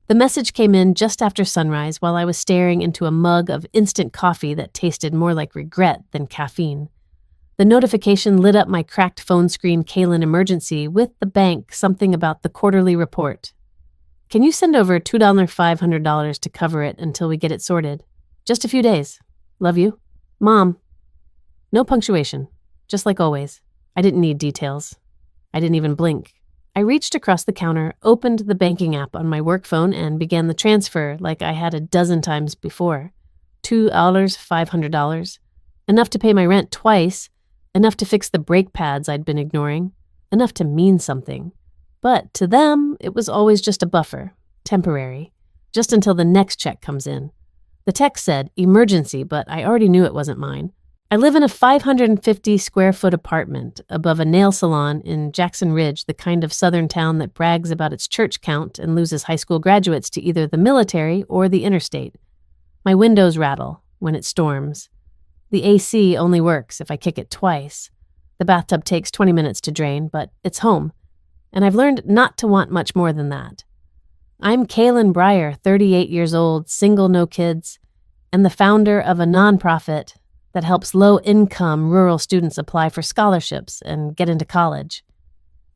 The message came in just after sunrise while I was staring into a mug of instant coffee that tasted more like regret than caffeine. The notification lit up my cracked phone screen Kaylin emergency with the bank something about the quarterly report. Can you send over $500 to cover it until we get it sorted? Just a few days. Love you. Mom. No punctuation. Just like always. I didn't need details. I didn't even blink. I reached across the counter, opened the banking app on my work phone, and began the transfer like I had a dozen times before. $500. Enough to pay my rent twice. Enough to fix the brake pads I'd been ignoring. Enough to mean something. But to them, it was always just a buffer. Temporary. Just until the next check comes in. The text said emergency, but I already knew it wasn't mine. I live in a 550-square-foot apartment above a nail salon in Jackson Ridge, the kind of southern town that brags about its church count and loses high school graduates to either the military or the interstate. My windows rattle when it storms. The AC only works if I kick it twice. The bathtub takes 20 minutes to drain, but it's home, and I've learned not to want much more than that. I'm Kaylin Breyer, 38 years old, single, no kids, and the founder of a nonprofit that helps low-income rural students apply for scholarships and get into college.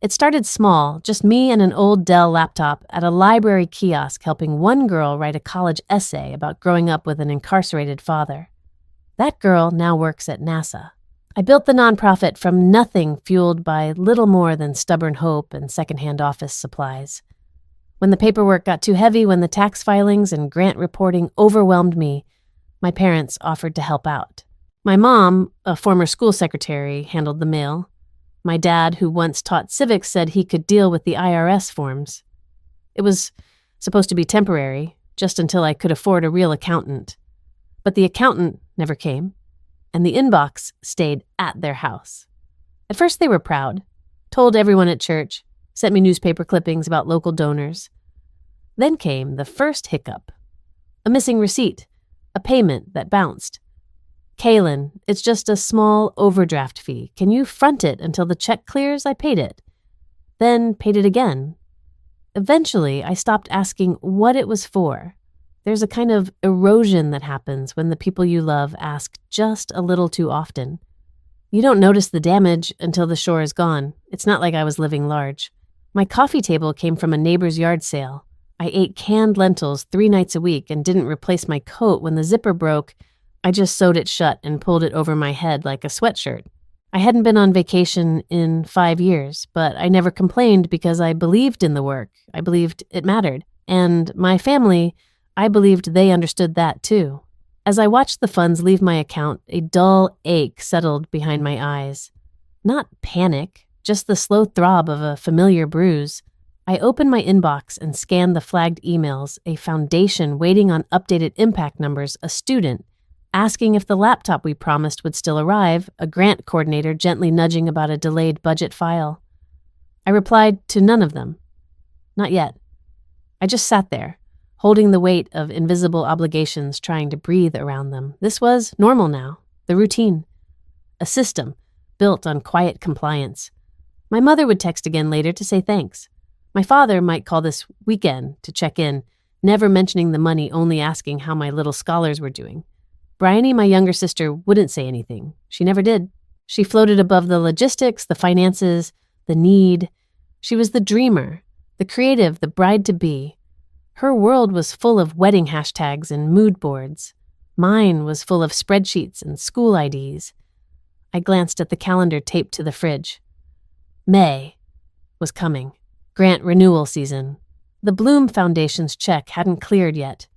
It started small, just me and an old Dell laptop at a library kiosk helping one girl write a college essay about growing up with an incarcerated father. That girl now works at NASA. I built the nonprofit from nothing, fueled by little more than stubborn hope and secondhand office supplies. When the paperwork got too heavy, when the tax filings and grant reporting overwhelmed me, my parents offered to help out. My mom, a former school secretary, handled the mail. My dad, who once taught civics, said he could deal with the IRS forms. It was supposed to be temporary, just until I could afford a real accountant. But the accountant never came, and the inbox stayed at their house. At first they were proud, told everyone at church, sent me newspaper clippings about local donors. Then came the first hiccup. A missing receipt, a payment that bounced. Kaylin, it's just a small overdraft fee. Can you front it until the check clears? I paid it. Then paid it again. Eventually, I stopped asking what it was for. There's a kind of erosion that happens when the people you love ask just a little too often. You don't notice the damage until the shore is gone. It's not like I was living large. My coffee table came from a neighbor's yard sale. I ate canned lentils 3 nights a week and didn't replace my coat when the zipper broke. I just sewed it shut and pulled it over my head like a sweatshirt. I hadn't been on vacation in 5 years, but I never complained because I believed in the work. I believed it mattered. And my family, I believed they understood that too. As I watched the funds leave my account, a dull ache settled behind my eyes. Not panic, just the slow throb of a familiar bruise. I opened my inbox and scanned the flagged emails, a foundation waiting on updated impact numbers, a student asking if the laptop we promised would still arrive, a grant coordinator gently nudging about a delayed budget file. I replied to none of them. Not yet. I just sat there, holding the weight of invisible obligations, trying to breathe around them. This was normal now, the routine. A system built on quiet compliance. My mother would text again later to say thanks. My father might call this weekend to check in, never mentioning the money, only asking how my little scholars were doing. Bryony, my younger sister, wouldn't say anything. She never did. She floated above the logistics, the finances, the need. She was the dreamer, the creative, the bride-to-be. Her world was full of wedding hashtags and mood boards. Mine was full of spreadsheets and school IDs. I glanced at the calendar taped to the fridge. May was coming. Grant renewal season. The Bloom Foundation's check hadn't cleared yet.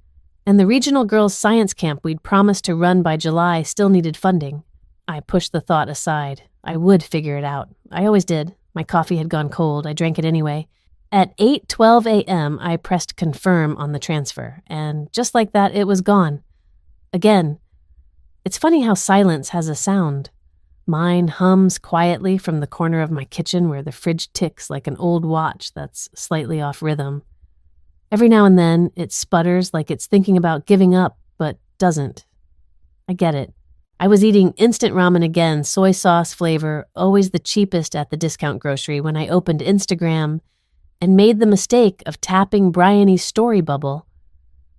And the regional girls' science camp we'd promised to run by July still needed funding. I pushed the thought aside. I would figure it out. I always did. My coffee had gone cold. I drank it anyway. At 8:12 a.m., I pressed confirm on the transfer, and just like that, it was gone. Again. It's funny how silence has a sound. Mine hums quietly from the corner of my kitchen where the fridge ticks like an old watch that's slightly off rhythm. Every now and then, it sputters like it's thinking about giving up, but doesn't. I get it. I was eating instant ramen again, soy sauce flavor, always the cheapest at the discount grocery, when I opened Instagram and made the mistake of tapping Bryony's story bubble.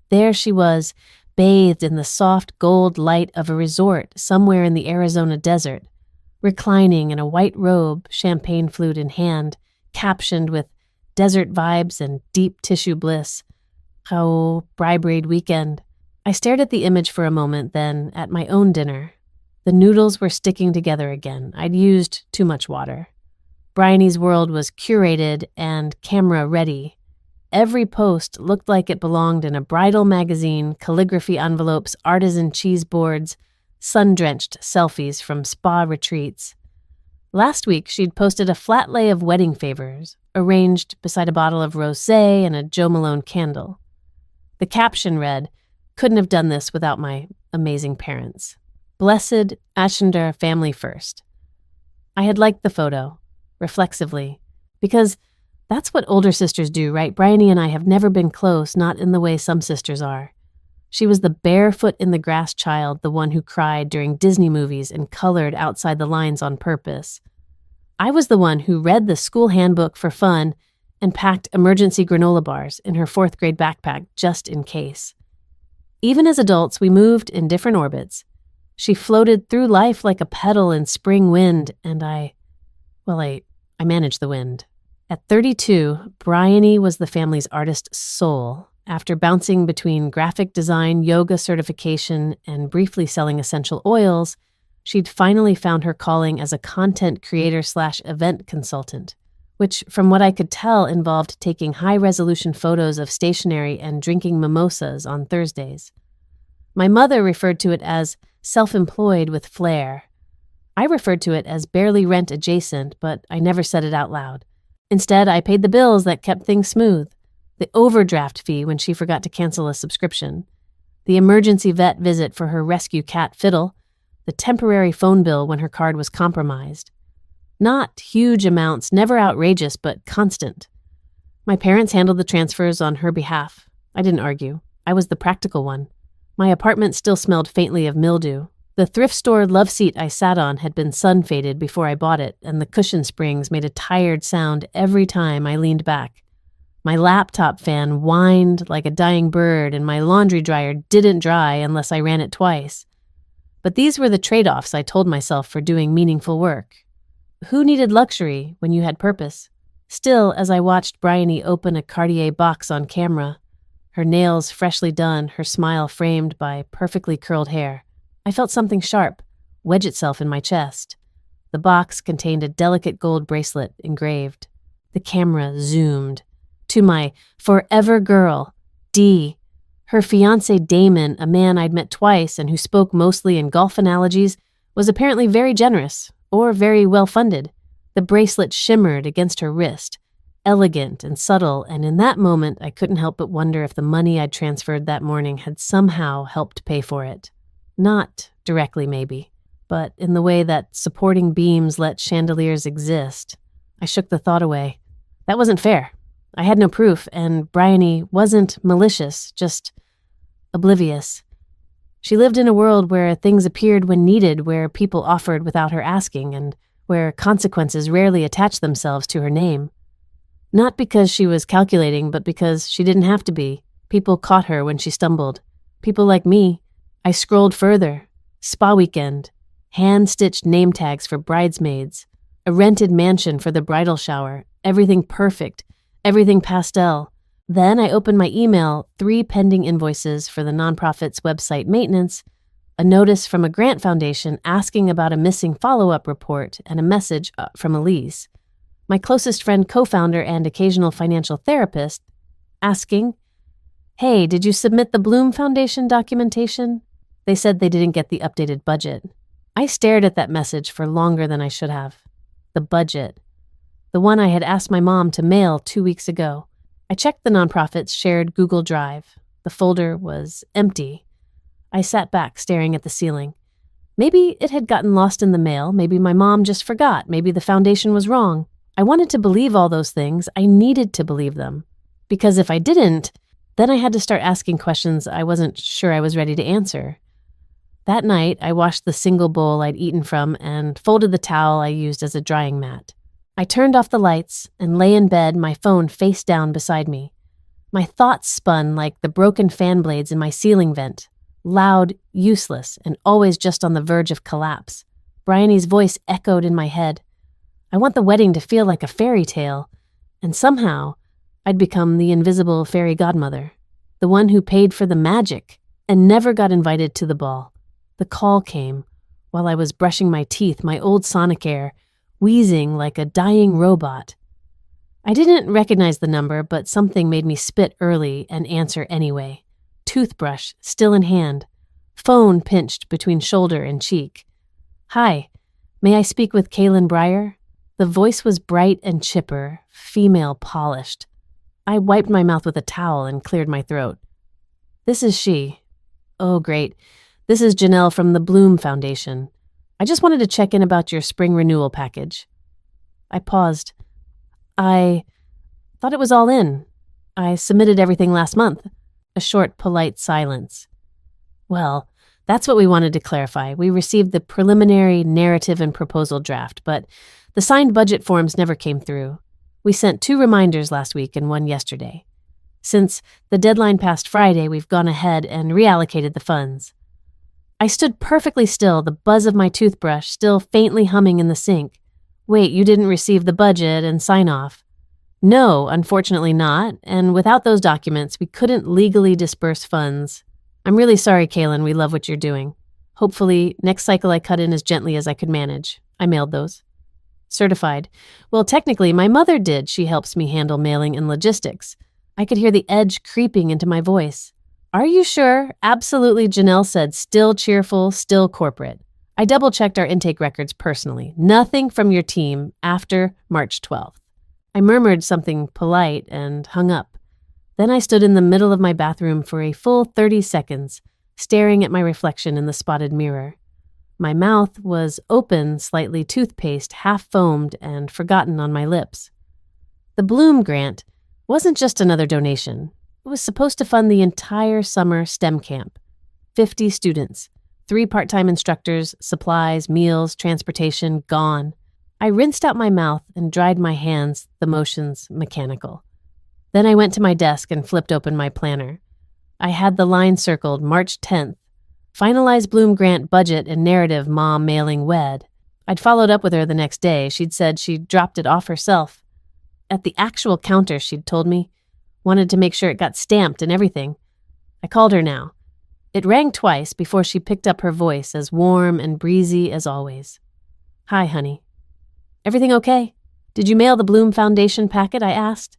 There she was, bathed in the soft gold light of a resort somewhere in the Arizona desert, reclining in a white robe, champagne flute in hand, captioned with desert vibes and deep tissue bliss. Oh, bribe-raid weekend. I stared at the image for a moment, then at my own dinner. The noodles were sticking together again. I'd used too much water. Bryony's world was curated and camera-ready. Every post looked like it belonged in a bridal magazine, calligraphy envelopes, artisan cheese boards, sun-drenched selfies from spa retreats. Last week, she'd posted a flat lay of wedding favors, arranged beside a bottle of rosé and a Jo Malone candle. The caption read, "Couldn't have done this without my amazing parents. Blessed Ashendar family first." I had liked the photo, reflexively, because that's what older sisters do, right? Bryony and I have never been close, not in the way some sisters are. She was the barefoot in the grass child, the one who cried during Disney movies and colored outside the lines on purpose. I was the one who read the school handbook for fun and packed emergency granola bars in her 4th grade backpack just in case. Even as adults, we moved in different orbits. She floated through life like a petal in spring wind, and I managed the wind. At 32, Bryony was the family's artist soul. After bouncing between graphic design, yoga certification, and briefly selling essential oils, she'd finally found her calling as a content creator/event consultant, which, from what I could tell, involved taking high-resolution photos of stationery and drinking mimosas on Thursdays. My mother referred to it as self-employed with flair. I referred to it as barely rent adjacent, but I never said it out loud. Instead, I paid the bills that kept things smooth. The overdraft fee when she forgot to cancel a subscription, the emergency vet visit for her rescue cat Fiddle, the temporary phone bill when her card was compromised. Not huge amounts, never outrageous, but constant. My parents handled the transfers on her behalf. I didn't argue. I was the practical one. My apartment still smelled faintly of mildew. The thrift store love seat I sat on had been sun-faded before I bought it, and the cushion springs made a tired sound every time I leaned back. My laptop fan whined like a dying bird, and my laundry dryer didn't dry unless I ran it twice. But these were the trade-offs I told myself for doing meaningful work. Who needed luxury when you had purpose? Still, as I watched Bryony open a Cartier box on camera, her nails freshly done, her smile framed by perfectly curled hair, I felt something sharp wedge itself in my chest. The box contained a delicate gold bracelet engraved. The camera zoomed to my forever girl, Dee. Her fiancé Damon, a man I'd met twice and who spoke mostly in golf analogies, was apparently very generous, or very well-funded. The bracelet shimmered against her wrist, elegant and subtle, and in that moment I couldn't help but wonder if the money I'd transferred that morning had somehow helped pay for it. Not directly, maybe, but in the way that supporting beams let chandeliers exist. I shook the thought away. That wasn't fair. I had no proof, and Bryony wasn't malicious, just oblivious. She lived in a world where things appeared when needed, where people offered without her asking, and where consequences rarely attached themselves to her name. Not because she was calculating, but because she didn't have to be. People caught her when she stumbled. People like me. I scrolled further. Spa weekend. Hand-stitched name tags for bridesmaids. A rented mansion for the bridal shower. Everything perfect. Everything pastel. Then I opened my email, 3 pending invoices for the nonprofit's website maintenance, a notice from a grant foundation asking about a missing follow-up report, and a message from Elise, my closest friend, co-founder, and occasional financial therapist, asking, "Hey, did you submit the Bloom Foundation documentation?" They said they didn't get the updated budget. I stared at that message for longer than I should have. The budget. The one I had asked my mom to mail 2 weeks ago. I checked the nonprofit's shared Google Drive. The folder was empty. I sat back, staring at the ceiling. Maybe it had gotten lost in the mail. Maybe my mom just forgot. Maybe the foundation was wrong. I wanted to believe all those things. I needed to believe them. Because if I didn't, then I had to start asking questions I wasn't sure I was ready to answer. That night, I washed the single bowl I'd eaten from and folded the towel I used as a drying mat. I turned off the lights and lay in bed, my phone face down beside me. My thoughts spun like the broken fan blades in my ceiling vent, loud, useless, and always just on the verge of collapse. Bryony's voice echoed in my head. I want the wedding to feel like a fairy tale, and somehow I'd become the invisible fairy godmother, the one who paid for the magic and never got invited to the ball. The call came while I was brushing my teeth, my old Sonicare, wheezing like a dying robot. I didn't recognize the number, but something made me spit early and answer anyway. Toothbrush still in hand, phone pinched between shoulder and cheek. "Hi, may I speak with Kaylin Breyer?" The voice was bright and chipper, female polished. I wiped my mouth with a towel and cleared my throat. "This is she." "Oh, great. This is Janelle from the Bloom Foundation. I just wanted to check in about your spring renewal package." I paused. "I thought it was all in. I submitted everything last month." A short, polite silence. "Well, that's what we wanted to clarify. We received the preliminary narrative and proposal draft, but the signed budget forms never came through. We sent 2 reminders last week and 1 yesterday. Since the deadline passed Friday, we've gone ahead and reallocated the funds." I stood perfectly still, the buzz of my toothbrush still faintly humming in the sink. "Wait, you didn't receive the budget and sign off?" "No, unfortunately not, and without those documents, we couldn't legally disperse funds. I'm really sorry, Kaylin, we love what you're doing. Hopefully, next cycle I cut in as gently as I could manage." I mailed those. Certified. Well, technically, my mother did. She helps me handle mailing and logistics. I could hear the edge creeping into my voice. "Are you sure?" "Absolutely," Janelle said, still cheerful, still corporate. I double-checked our intake records personally. Nothing from your team after March 12th. I murmured something polite and hung up. Then I stood in the middle of my bathroom for a full 30 seconds, staring at my reflection in the spotted mirror. My mouth was open, slightly toothpaste, half-foamed, and forgotten on my lips. The Bloom grant wasn't just another donation. It was supposed to fund the entire summer STEM camp. 50 students, 3 part-time instructors, supplies, meals, transportation, gone. I rinsed out my mouth and dried my hands, the motions mechanical. Then I went to my desk and flipped open my planner. I had the line circled March 10th. Finalize Bloom grant budget and narrative, mom mailing wed. I'd followed up with her the next day. She'd said she'd dropped it off herself. At the actual counter, she'd told me. Wanted to make sure it got stamped and everything. I called her now. It rang twice before she picked up her voice, as warm and breezy as always. "Hi, honey." "Everything okay? Did you mail the Bloom Foundation packet?" I asked.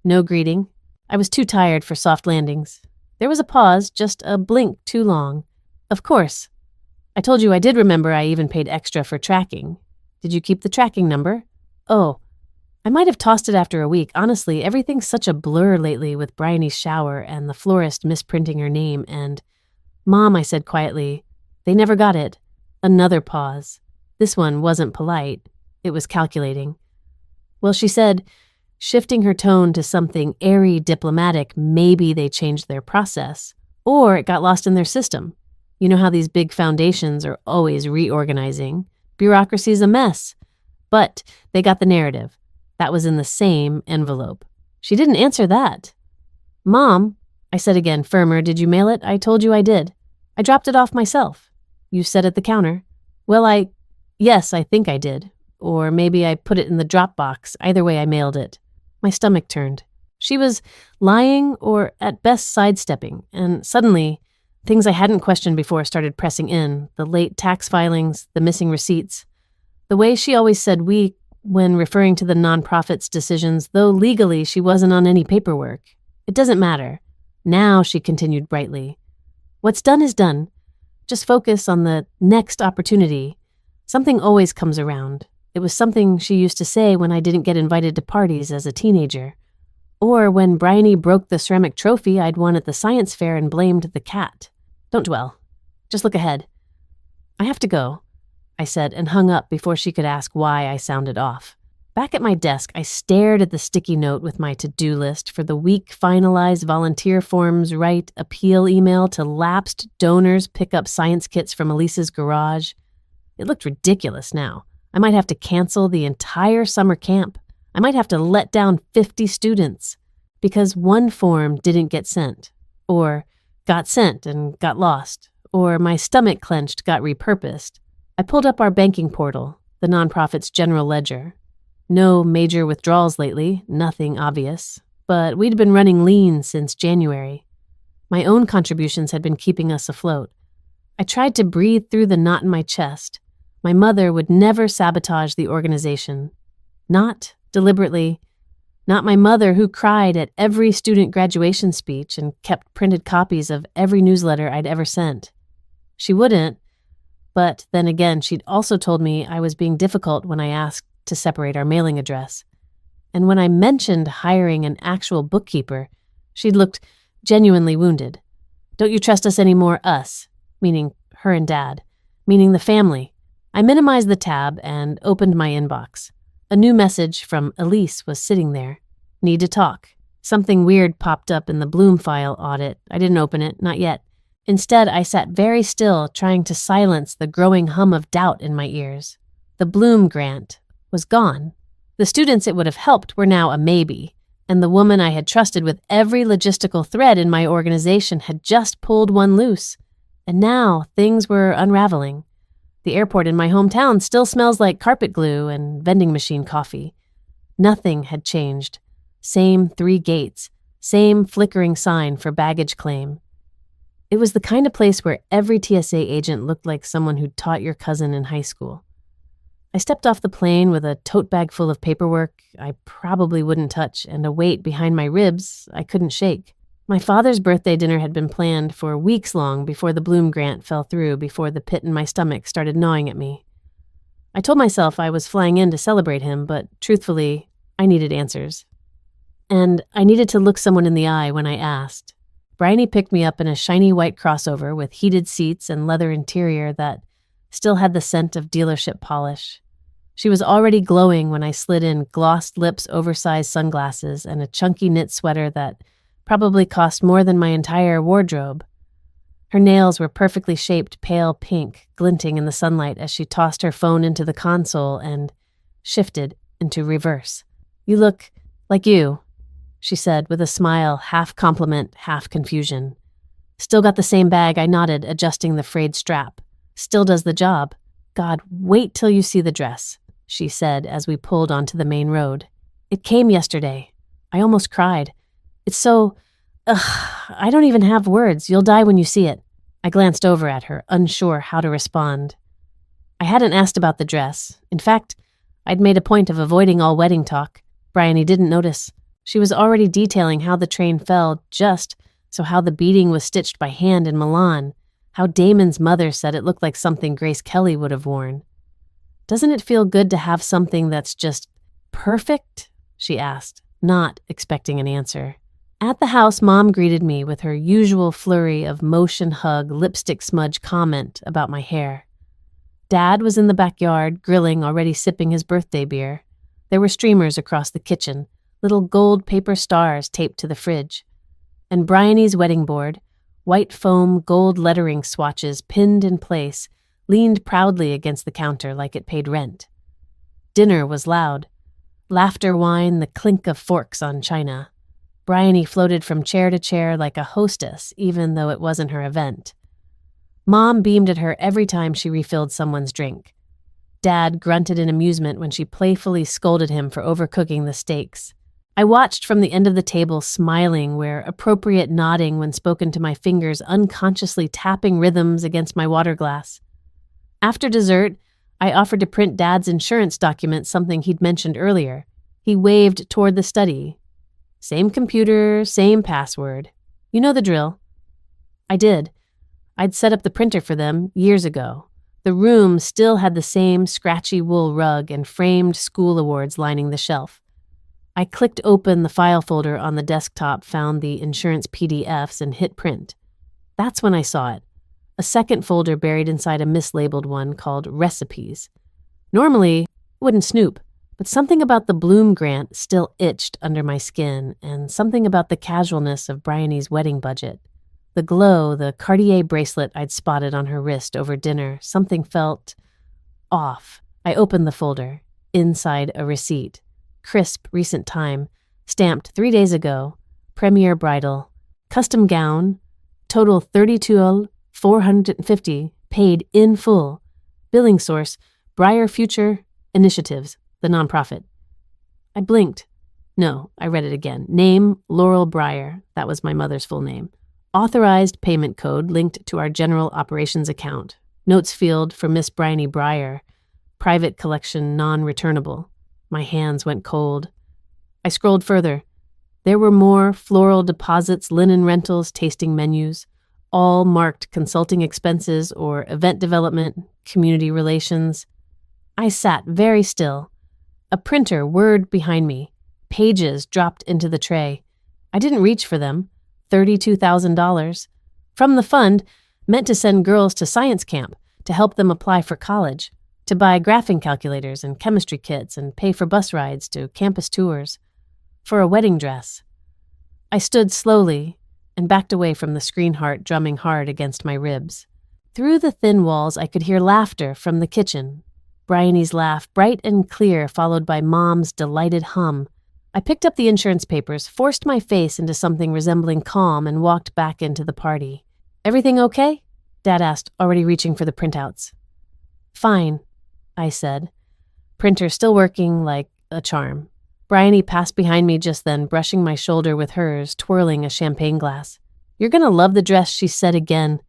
No greeting. I was too tired for soft landings. There was a pause, just a blink too long. "Of course. I told you I did remember I even paid extra for tracking. Did you keep the tracking number?" "Oh, I might have tossed it after a week. Honestly, everything's such a blur lately with Bryony's shower and the florist misprinting her name and—" "Mom," I said quietly, "they never got it." Another pause. This one wasn't polite. It was calculating. "Well," she said, shifting her tone to something airy, diplomatic, maybe they changed their process. Or it got lost in their system. You know how these big foundations are always reorganizing. Bureaucracy's a mess. But they got the narrative. That was in the same envelope. She didn't answer that. "Mom," I said again, firmer, "did you mail it?" "I told you I did. I dropped it off myself." "You said at the counter." "Well, yes, I think I did. Or maybe I put it in the drop box. Either way, I mailed it." My stomach turned. She was lying or at best sidestepping, and suddenly, things I hadn't questioned before started pressing in. The late tax filings, the missing receipts. The way she always said "we" when referring to the nonprofit's decisions, though legally she wasn't on any paperwork. "It doesn't matter." Now, she continued brightly. "What's done is done. Just focus on the next opportunity. Something always comes around." It was something she used to say when I didn't get invited to parties as a teenager. Or when Bryony broke the ceramic trophy I'd won at the science fair and blamed the cat. "Don't dwell. Just look ahead." "I have to go," I said, and hung up before she could ask why I sounded off. Back at my desk, I stared at the sticky note with my to-do list for the week finalized volunteer forms, write appeal email to lapsed donors, pick up science kits from Elisa's garage. It looked ridiculous now. I might have to cancel the entire summer camp. I might have to let down 50 students because one form didn't get sent, or got sent and got lost, or my stomach clenched got repurposed. I pulled up our banking portal, the nonprofit's general ledger. No major withdrawals lately, nothing obvious, but we'd been running lean since January. My own contributions had been keeping us afloat. I tried to breathe through the knot in my chest. My mother would never sabotage the organization. Not deliberately. Not my mother who cried at every student graduation speech and kept printed copies of every newsletter I'd ever sent. She wouldn't, but then again, she'd also told me I was being difficult when I asked to separate our mailing address. And when I mentioned hiring an actual bookkeeper, she'd looked genuinely wounded. Don't you trust us anymore, us, meaning her and Dad, meaning the family. I minimized the tab and opened my inbox. A new message from Elise was sitting there. Need to talk. Something weird popped up in the Bloom file audit. I didn't open it, not yet. Instead, I sat very still, trying to silence the growing hum of doubt in my ears. The Bloom grant was gone. The students it would have helped were now a maybe, and the woman I had trusted with every logistical thread in my organization had just pulled one loose. And now things were unraveling. The airport in my hometown still smells like carpet glue and vending machine coffee. Nothing had changed. Same 3 gates, same flickering sign for baggage claim. It was the kind of place where every TSA agent looked like someone who'd taught your cousin in high school. I stepped off the plane with a tote bag full of paperwork I probably wouldn't touch and a weight behind my ribs I couldn't shake. My father's birthday dinner had been planned for weeks long before the Bloom grant fell through, before the pit in my stomach started gnawing at me. I told myself I was flying in to celebrate him, but truthfully, I needed answers. And I needed to look someone in the eye when I asked. Bryony picked me up in a shiny white crossover with heated seats and leather interior that still had the scent of dealership polish. She was already glowing when I slid in glossed lips, oversized sunglasses, and a chunky knit sweater that probably cost more than my entire wardrobe. Her nails were perfectly shaped pale pink, glinting in the sunlight as she tossed her phone into the console and shifted into reverse. "You look like you," she said with a smile, half compliment, half confusion. "Still got the same bag," I nodded, adjusting the frayed strap. "Still does the job." "God, wait till you see the dress," she said as we pulled onto the main road. "It came yesterday." I almost cried. "It's so... I don't even have words. You'll die when you see it." I glanced over at her, unsure how to respond. I hadn't asked about the dress. In fact, I'd made a point of avoiding all wedding talk. Bryony didn't notice. She was already detailing how the train fell, just so how the beading was stitched by hand in Milan, how Damon's mother said it looked like something Grace Kelly would have worn. "Doesn't it feel good to have something that's just perfect?" she asked, not expecting an answer. At the house, Mom greeted me with her usual flurry of motion hug, lipstick smudge comment about my hair. Dad was in the backyard, grilling, already sipping his birthday beer. There were streamers across the kitchen, little gold paper stars taped to the fridge. And Bryony's wedding board, white foam gold lettering swatches pinned in place, leaned proudly against the counter like it paid rent. Dinner was loud. Laughter wine, the clink of forks on china. Bryony floated from chair to chair like a hostess, even though it wasn't her event. Mom beamed at her every time she refilled someone's drink. Dad grunted in amusement when she playfully scolded him for overcooking the steaks. I watched from the end of the table, smiling where appropriate, nodding when spoken to, my fingers unconsciously tapping rhythms against my water glass. After dessert, I offered to print Dad's insurance document, something he'd mentioned earlier. He waved toward the study. Same computer, same password. You know the drill. I did. I'd set up the printer for them years ago. The room still had the same scratchy wool rug and framed school awards lining the shelf. I clicked open the file folder on the desktop, found the insurance PDFs, and hit print. That's when I saw it. A second folder buried inside a mislabeled one called Recipes. Normally, I wouldn't snoop, but something about the Bloom grant still itched under my skin, and something about the casualness of Bryony's wedding budget. The glow, the Cartier bracelet I'd spotted on her wrist over dinner, something felt off. I opened the folder. Inside a receipt. Crisp, recent time. Stamped 3 days ago. Premier bridal. Custom gown. Total 32,450. Paid in full. Billing source. Breyer Future Initiatives, the nonprofit. I blinked. No, I read it again. Name, Laurel Breyer. That was my mother's full name. Authorized payment code linked to our general operations account. Notes field for Miss Bryony Breyer. Private collection non-returnable. My hands went cold. I scrolled further. There were more floral deposits, linen rentals, tasting menus, all marked consulting expenses or event development, community relations. I sat very still. A printer whirred behind me. Pages dropped into the tray. I didn't reach for them. $32,000. From the fund, meant to send girls to science camp, to help them apply for college, to buy graphing calculators and chemistry kits and pay for bus rides to campus tours, for a wedding dress. I stood slowly and backed away from the screen heart drumming hard against my ribs. Through the thin walls, I could hear laughter from the kitchen. Bryony's laugh, bright and clear, followed by Mom's delighted hum. I picked up the insurance papers, forced my face into something resembling calm, and walked back into the party. Everything okay? Dad asked, already reaching for the printouts. Fine, I said. Printer still working like a charm. Bryony passed behind me just then, brushing my shoulder with hers, twirling a champagne glass. You're gonna love the dress, she said again.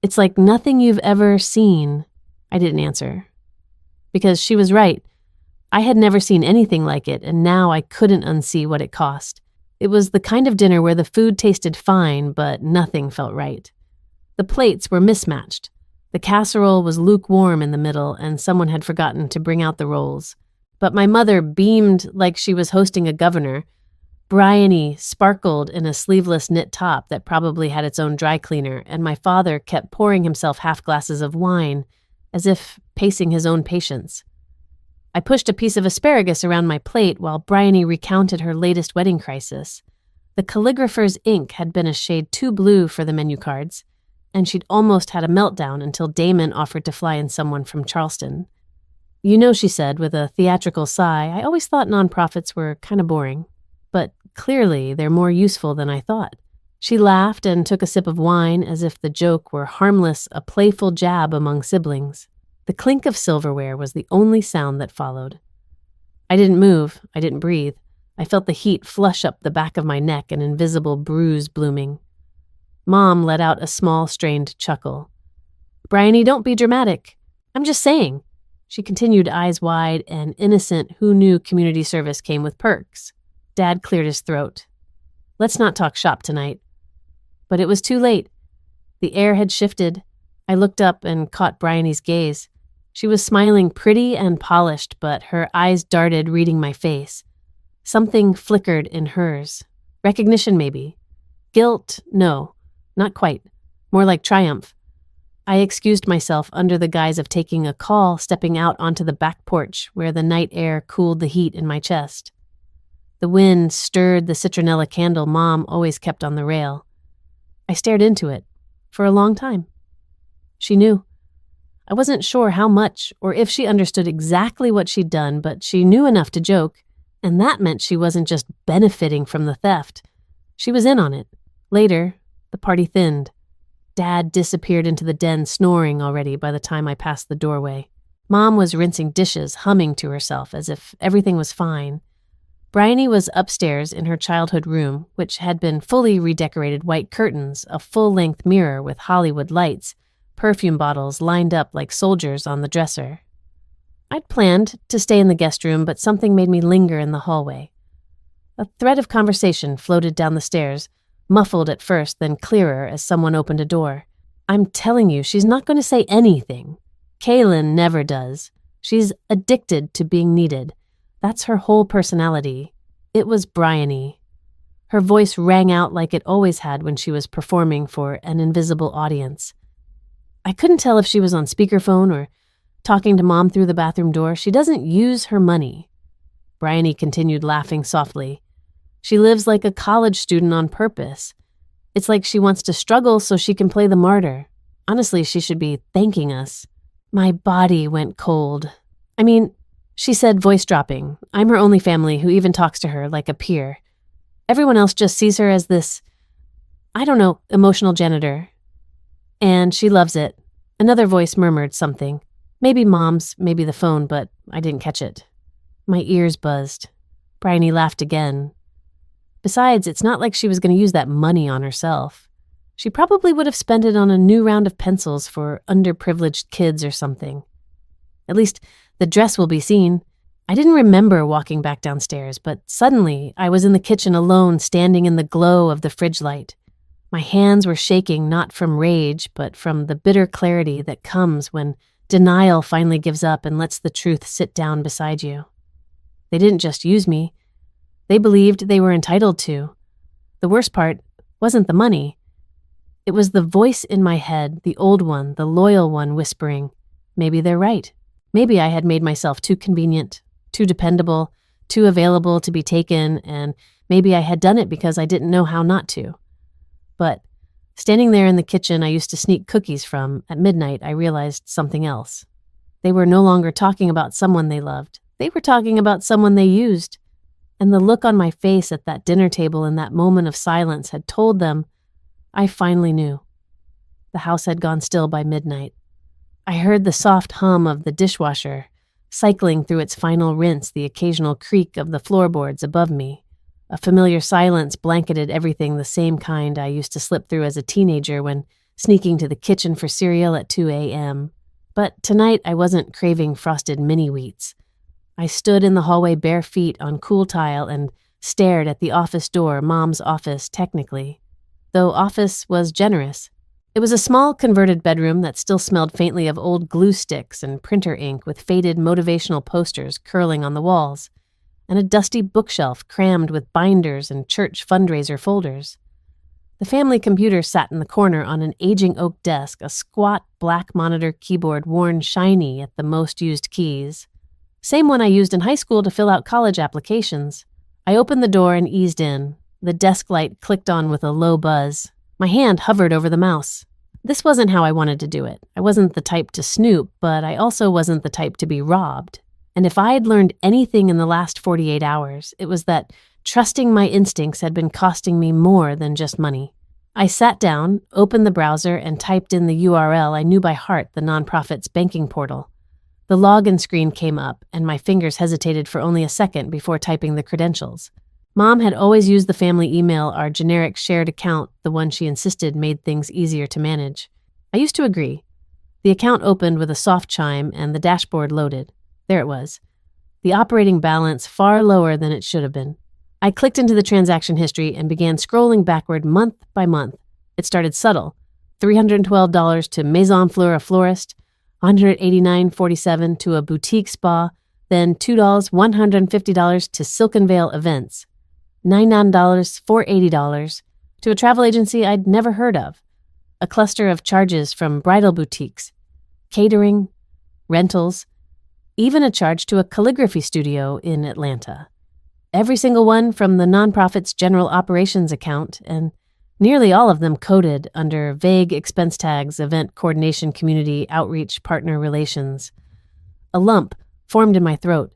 It's like nothing you've ever seen. I didn't answer. Because she was right. I had never seen anything like it, and now I couldn't unsee what it cost. It was the kind of dinner where the food tasted fine, but nothing felt right. The plates were mismatched. The casserole was lukewarm in the middle, and someone had forgotten to bring out the rolls. But my mother beamed like she was hosting a governor. Bryony sparkled in a sleeveless knit top that probably had its own dry cleaner, and my father kept pouring himself half glasses of wine, as if pacing his own patience. I pushed a piece of asparagus around my plate while Bryony recounted her latest wedding crisis. The calligrapher's ink had been a shade too blue for the menu cards, and she'd almost had a meltdown until Damon offered to fly in someone from Charleston. You know, she said with a theatrical sigh, I always thought nonprofits were kind of boring, but clearly they're more useful than I thought. She laughed and took a sip of wine as if the joke were harmless, a playful jab among siblings. The clink of silverware was the only sound that followed. I didn't move. I didn't breathe. I felt the heat flush up the back of my neck, an invisible bruise blooming. Mom let out a small, strained chuckle. Bryony, don't be dramatic. I'm just saying. She continued, eyes wide and innocent. Who knew community service came with perks? Dad cleared his throat. Let's not talk shop tonight. But it was too late. The air had shifted. I looked up and caught Bryony's gaze. She was smiling, pretty and polished, but her eyes darted, reading my face. Something flickered in hers. Recognition, maybe. Guilt, no, not quite. More like triumph. I excused myself under the guise of taking a call, stepping out onto the back porch where the night air cooled the heat in my chest. The wind stirred the citronella candle Mom always kept on the rail. I stared into it for a long time. She knew. I wasn't sure how much or if she understood exactly what she'd done, but she knew enough to joke, and that meant she wasn't just benefiting from the theft. She was in on it. Later, the party thinned. Dad disappeared into the den, snoring already by the time I passed the doorway. Mom was rinsing dishes, humming to herself as if everything was fine. Bryony was upstairs in her childhood room, which had been fully redecorated white curtains, a full-length mirror with Hollywood lights, perfume bottles lined up like soldiers on the dresser. I'd planned to stay in the guest room, but something made me linger in the hallway. A thread of conversation floated down the stairs, muffled at first, then clearer as someone opened a door. I'm telling you, she's not going to say anything. Kaylin never does. She's addicted to being needed. That's her whole personality. It was Bryony. Her voice rang out like it always had when she was performing for an invisible audience. I couldn't tell if she was on speakerphone or talking to Mom through the bathroom door. She doesn't use her money. Bryony continued laughing softly. She lives like a college student on purpose. It's like she wants to struggle so she can play the martyr. Honestly, she should be thanking us. My body went cold. I mean, she said, voice dropping. I'm her only family who even talks to her like a peer. Everyone else just sees her as this, I don't know, emotional janitor. And she loves it. Another voice murmured something. Maybe Mom's, maybe the phone, but I didn't catch it. My ears buzzed. Bryony laughed again. Besides, it's not like she was going to use that money on herself. She probably would have spent it on a new round of pencils for underprivileged kids or something. At least, the dress will be seen. I didn't remember walking back downstairs, but suddenly I was in the kitchen alone, standing in the glow of the fridge light. My hands were shaking not from rage, but from the bitter clarity that comes when denial finally gives up and lets the truth sit down beside you. They didn't just use me. They believed they were entitled to. The worst part wasn't the money. It was the voice in my head, the old one, the loyal one, whispering, maybe they're right. Maybe I had made myself too convenient, too dependable, too available to be taken, and maybe I had done it because I didn't know how not to. But standing there in the kitchen I used to sneak cookies from, at midnight I realized something else. They were no longer talking about someone they loved. They were talking about someone they used. And the look on my face at that dinner table in that moment of silence had told them I finally knew. The house had gone still by midnight. I heard the soft hum of the dishwasher, cycling through its final rinse, the occasional creak of the floorboards above me. A familiar silence blanketed everything, the same kind I used to slip through as a teenager when sneaking to the kitchen for cereal at 2 a.m. But tonight I wasn't craving frosted mini-wheats. I stood in the hallway bare feet on cool tile and stared at the office door, Mom's office technically, though office was generous. It was a small converted bedroom that still smelled faintly of old glue sticks and printer ink with faded motivational posters curling on the walls, and a dusty bookshelf crammed with binders and church fundraiser folders. The family computer sat in the corner on an aging oak desk, a squat black monitor keyboard worn shiny at the most used keys. Same one I used in high school to fill out college applications. I opened the door and eased in. The desk light clicked on with a low buzz. My hand hovered over the mouse. This wasn't how I wanted to do it. I wasn't the type to snoop, but I also wasn't the type to be robbed. And if I had learned anything in the last 48 hours, it was that trusting my instincts had been costing me more than just money. I sat down, opened the browser, and typed in the URL I knew by heart, the nonprofit's banking portal. The login screen came up, and my fingers hesitated for only a second before typing the credentials. Mom had always used the family email, our generic shared account, the one she insisted made things easier to manage. I used to agree. The account opened with a soft chime, and the dashboard loaded. There it was. The operating balance far lower than it should have been. I clicked into the transaction history and began scrolling backward month by month. It started subtle. $312 to Maison Fleur, a florist, $189.47 to a boutique spa, then $150 to Silken Vale Events, $99, $480 to a travel agency I'd never heard of, a cluster of charges from bridal boutiques, catering, rentals, even a charge to a calligraphy studio in Atlanta. Every single one from the nonprofit's general operations account, and nearly all of them coded under vague expense tags, event coordination, community outreach, partner relations. A lump formed in my throat.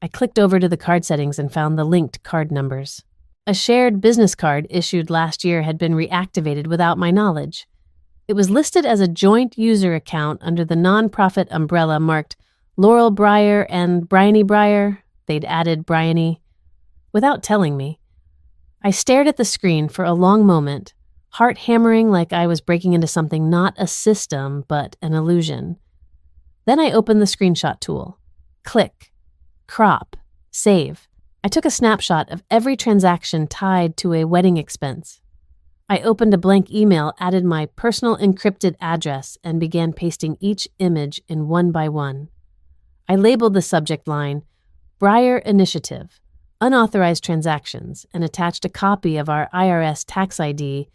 I clicked over to the card settings and found the linked card numbers. A shared business card issued last year had been reactivated without my knowledge. It was listed as a joint user account under the nonprofit umbrella marked Laurel Breyer and Bryony Breyer. They'd added Bryony. Without telling me. I stared at the screen for a long moment, heart hammering like I was breaking into something not a system, but an illusion. Then I opened the screenshot tool. Click, crop, save. I took a snapshot of every transaction tied to a wedding expense. I opened a blank email, added my personal encrypted address, and began pasting each image in one by one. I labeled the subject line, Breyer Initiative, Unauthorized Transactions, and attached a copy of our IRS tax ID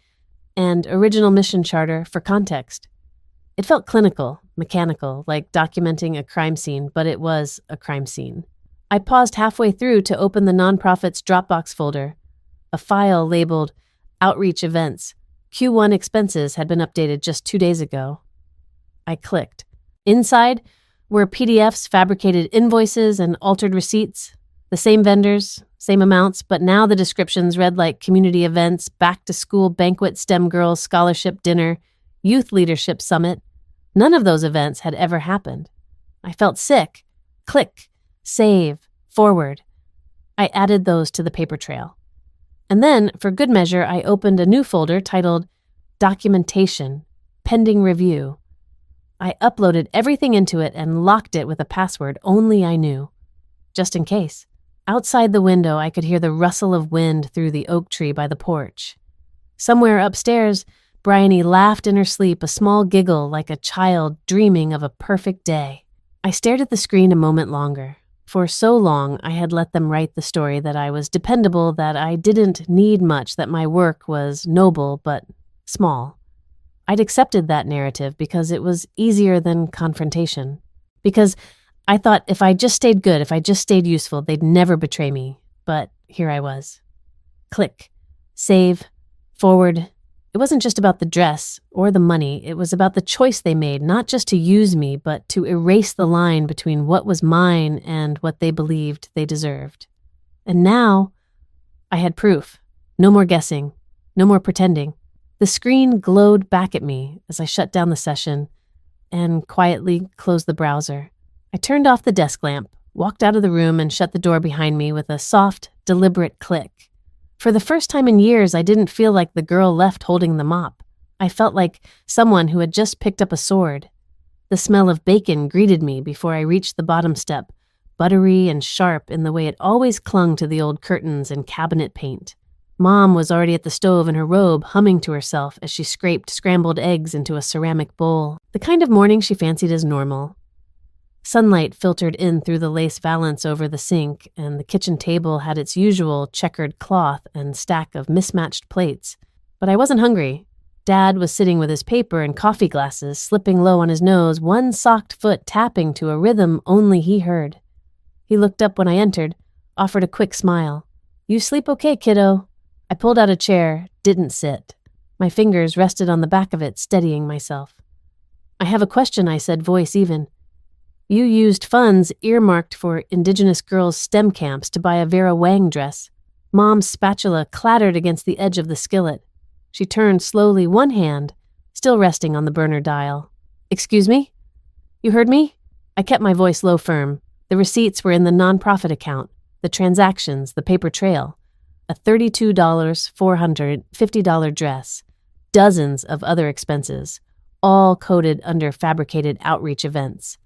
and original mission charter for context. It felt clinical, mechanical, like documenting a crime scene, but it was a crime scene. I paused halfway through to open the nonprofit's Dropbox folder. A file labeled Outreach Events. Q1 expenses had been updated just 2 days ago. I clicked. Inside were PDFs, fabricated invoices, and altered receipts. The same vendors, same amounts, but now the descriptions read like community events, back-to-school banquet, STEM girls, scholarship dinner, youth leadership summit. None of those events had ever happened. I felt sick. Click, save, forward. I added those to the paper trail. And then, for good measure, I opened a new folder titled Documentation, Pending Review. I uploaded everything into it and locked it with a password only I knew, just in case. Outside the window, I could hear the rustle of wind through the oak tree by the porch. Somewhere upstairs, Bryony laughed in her sleep, a small giggle like a child dreaming of a perfect day. I stared at the screen a moment longer. For so long, I had let them write the story that I was dependable, that I didn't need much, that my work was noble but small. I'd accepted that narrative because it was easier than confrontation. Because I thought if I just stayed good, if I just stayed useful, they'd never betray me. But here I was. Click, save, forward. It wasn't just about the dress or the money. It was about the choice they made, not just to use me, but to erase the line between what was mine and what they believed they deserved. And now I had proof. No more guessing. No more pretending. The screen glowed back at me as I shut down the session and quietly closed the browser. I turned off the desk lamp, walked out of the room, and shut the door behind me with a soft, deliberate click. For the first time in years, I didn't feel like the girl left holding the mop. I felt like someone who had just picked up a sword. The smell of bacon greeted me before I reached the bottom step, buttery and sharp in the way it always clung to the old curtains and cabinet paint. Mom was already at the stove in her robe, humming to herself as she scraped scrambled eggs into a ceramic bowl, the kind of morning she fancied as normal. Sunlight filtered in through the lace valance over the sink, and the kitchen table had its usual checkered cloth and stack of mismatched plates. But I wasn't hungry. Dad was sitting with his paper and coffee glasses, slipping low on his nose, one socked foot tapping to a rhythm only he heard. He looked up when I entered, offered a quick smile. "You sleep okay, kiddo?" I pulled out a chair, didn't sit. My fingers rested on the back of it, steadying myself. "I have a question," I said, voice even. "You used funds earmarked for Indigenous girls' STEM camps to buy a Vera Wang dress." Mom's spatula clattered against the edge of the skillet. She turned slowly, one hand still resting on the burner dial. "Excuse me? You heard me?" I kept my voice low, firm. The receipts were in the nonprofit account, the transactions, the paper trail. A $32, $450 dress, dozens of other expenses, all coded under fabricated outreach events.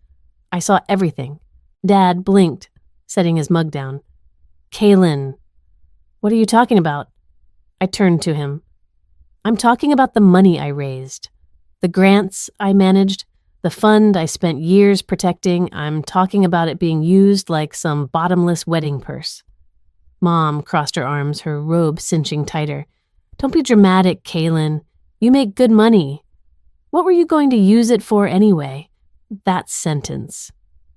I saw everything. Dad blinked, setting his mug down. "Kaylin, what are you talking about?" I turned to him. "I'm talking about the money I raised, the grants I managed, the fund I spent years protecting. I'm talking about it being used like some bottomless wedding purse." Mom crossed her arms, her robe cinching tighter. "Don't be dramatic, Kaylin. You make good money. What were you going to use it for anyway?" That sentence,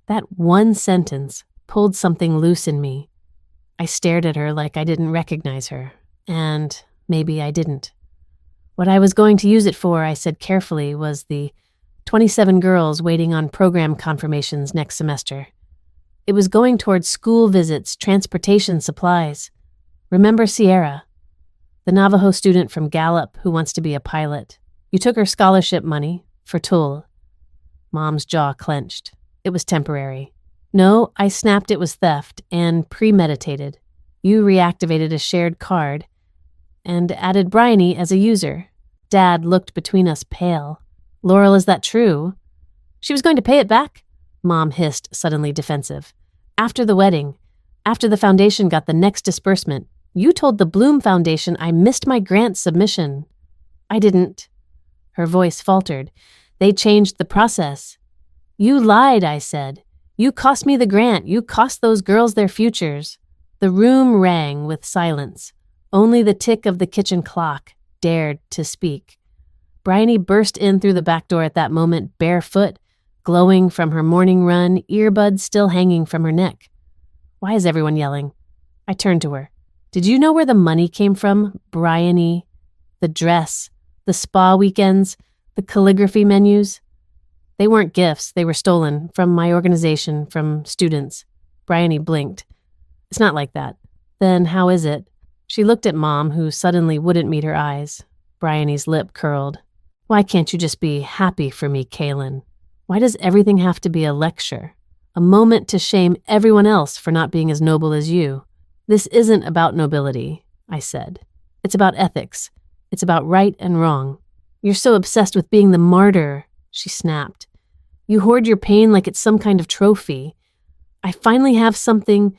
that one sentence, pulled something loose in me. I stared at her like I didn't recognize her, and maybe I didn't. What I was going to use it for, I said carefully, was the 27 girls waiting on program confirmations next semester. It was going towards school visits, transportation, supplies. Remember Sierra, the Navajo student from Gallup who wants to be a pilot? You took her scholarship money for Tull. Mom's jaw clenched. It was temporary. No, I snapped it was theft and premeditated. You reactivated a shared card and added Bryony as a user. Dad looked between us, pale. "Laurel, is that true?" "She was going to pay it back," Mom hissed, suddenly defensive. "After the wedding, after the foundation got the next disbursement, you told the Bloom Foundation I missed my grant submission." "I didn't." Her voice faltered. "They changed the process." "You lied," I said. "You cost me the grant. You cost those girls their futures." The room rang with silence. Only the tick of the kitchen clock dared to speak. Bryony burst in through the back door at that moment, barefoot, glowing from her morning run, earbuds still hanging from her neck. "Why is everyone yelling?" I turned to her. "Did you know where the money came from, Bryony? The dress, the spa weekends, the calligraphy menus?" They weren't gifts, they were stolen from my organization, from students. Bryony blinked. It's not like that. Then how is it? She looked at Mom, who suddenly wouldn't meet her eyes. Bryony's lip curled. Why can't you just be happy for me, Kaylin? Why does everything have to be a lecture? A moment to shame everyone else for not being as noble as you? This isn't about nobility, I said. It's about ethics. It's about right and wrong. You're so obsessed with being the martyr, she snapped. You hoard your pain like it's some kind of trophy. I finally have something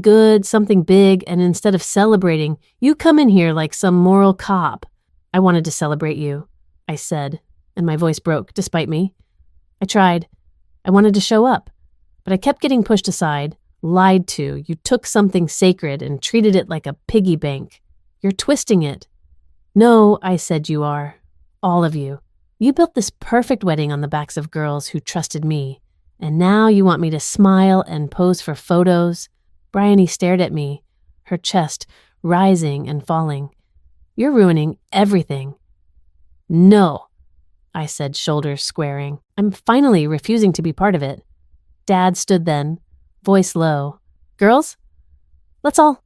good, something big, and instead of celebrating, you come in here like some moral cop. I wanted to celebrate you, I said, and my voice broke despite me. I tried. I wanted to show up, but I kept getting pushed aside, lied to. You took something sacred and treated it like a piggy bank. You're twisting it. No, I said you are. All of you. You built this perfect wedding on the backs of girls who trusted me, and now you want me to smile and pose for photos? Bryony stared at me, her chest rising and falling. You're ruining everything. No, I said, shoulders squaring. I'm finally refusing to be part of it. Dad stood then, voice low. Girls? Let's all.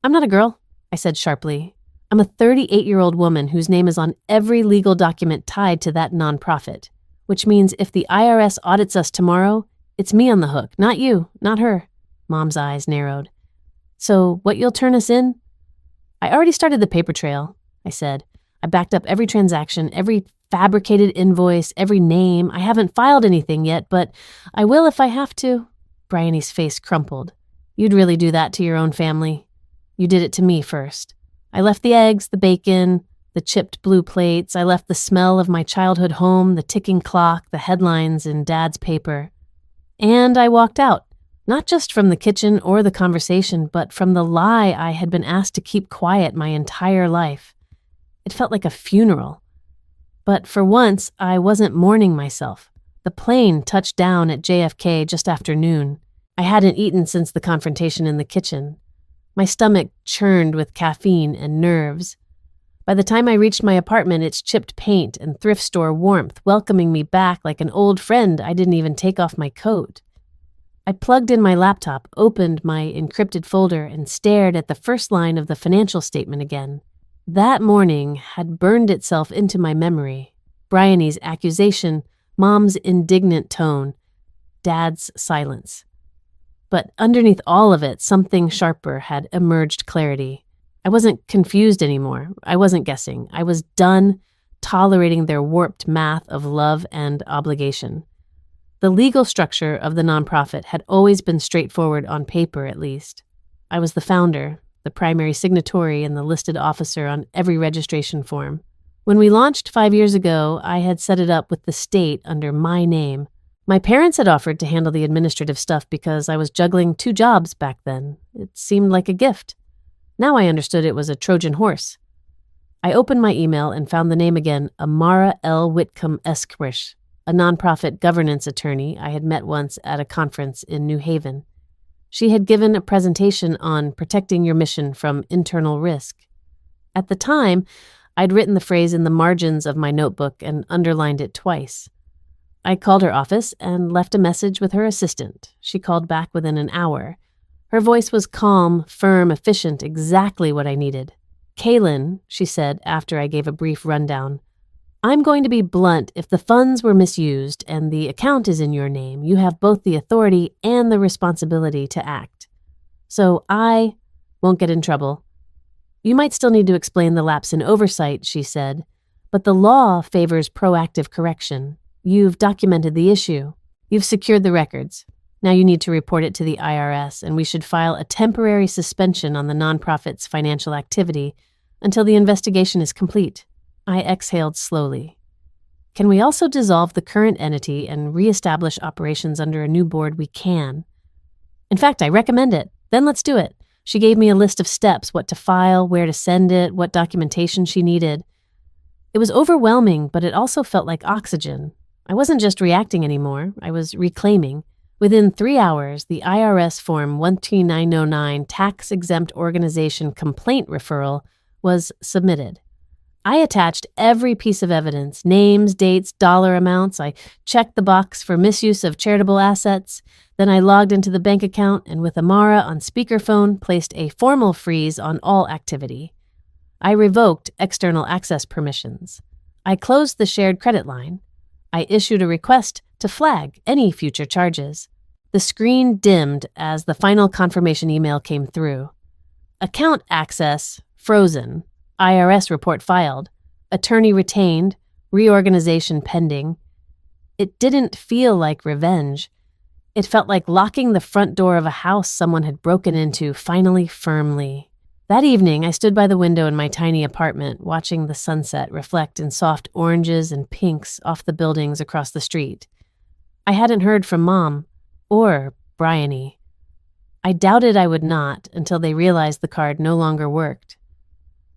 I'm not a girl, I said sharply. I'm a 38-year-old woman whose name is on every legal document tied to that nonprofit, which means if the IRS audits us tomorrow, it's me on the hook, not you, not her. Mom's eyes narrowed. So what you'll turn us in? I already started the paper trail, I said. I backed up every transaction, every fabricated invoice, every name. I haven't filed anything yet, but I will if I have to. Bryony's face crumpled. You'd really do that to your own family. You did it to me first. I left the eggs, the bacon, the chipped blue plates. I left the smell of my childhood home, the ticking clock, the headlines in Dad's paper. And I walked out, not just from the kitchen or the conversation, but from the lie I had been asked to keep quiet my entire life. It felt like a funeral. But for once, I wasn't mourning myself. The plane touched down at JFK just after noon. I hadn't eaten since the confrontation in the kitchen. My stomach churned with caffeine and nerves. By the time I reached my apartment, its chipped paint and thrift store warmth welcoming me back like an old friend, I didn't even take off my coat. I plugged in my laptop, opened my encrypted folder, and stared at the first line of the financial statement again. That morning had burned itself into my memory. Bryony's accusation, Mom's indignant tone, Dad's silence. But underneath all of it, something sharper had emerged clarity. I wasn't confused anymore. I wasn't guessing. I was done tolerating their warped math of love and obligation. The legal structure of the nonprofit had always been straightforward on paper, at least. I was the founder, the primary signatory, and the listed officer on every registration form. When we launched 5 years ago, I had set it up with the state under my name. My parents had offered to handle the administrative stuff because I was juggling 2 jobs back then. It seemed like a gift. Now I understood it was a Trojan horse. I opened my email and found the name again, Amara L. Whitcomb Esquirch, a nonprofit governance attorney I had met once at a conference in New Haven. She had given a presentation on protecting your mission from internal risk. At the time, I'd written the phrase in the margins of my notebook and underlined it twice. I called her office and left a message with her assistant. She called back within an hour. Her voice was calm, firm, efficient, exactly what I needed. Kaylin, she said after I gave a brief rundown, I'm going to be blunt. If the funds were misused and the account is in your name, you have both the authority and the responsibility to act. So I won't get in trouble. You might still need to explain the lapse in oversight, she said, but the law favors proactive correction. You've documented the issue. You've secured the records. Now you need to report it to the IRS, and we should file a temporary suspension on the nonprofit's financial activity until the investigation is complete. I exhaled slowly. Can we also dissolve the current entity and reestablish operations under a new board? We can. In fact, I recommend it. Then let's do it. She gave me a list of steps, what to file, where to send it, what documentation she needed. It was overwhelming, but it also felt like oxygen. I wasn't just reacting anymore, I was reclaiming. Within 3 hours, the IRS Form 13909 Tax-Exempt Organization Complaint Referral was submitted. I attached every piece of evidence, names, dates, dollar amounts. I checked the box for misuse of charitable assets. Then I logged into the bank account and with Amara on speakerphone placed a formal freeze on all activity. I revoked external access permissions. I closed the shared credit line. I issued a request to flag any future charges. The screen dimmed as the final confirmation email came through. Account access frozen. IRS report filed. Attorney retained. Reorganization pending. It didn't feel like revenge. It felt like locking the front door of a house someone had broken into, finally firmly. That evening, I stood by the window in my tiny apartment, watching the sunset reflect in soft oranges and pinks off the buildings across the street. I hadn't heard from Mom or Bryony. I doubted I would not until they realized the card no longer worked.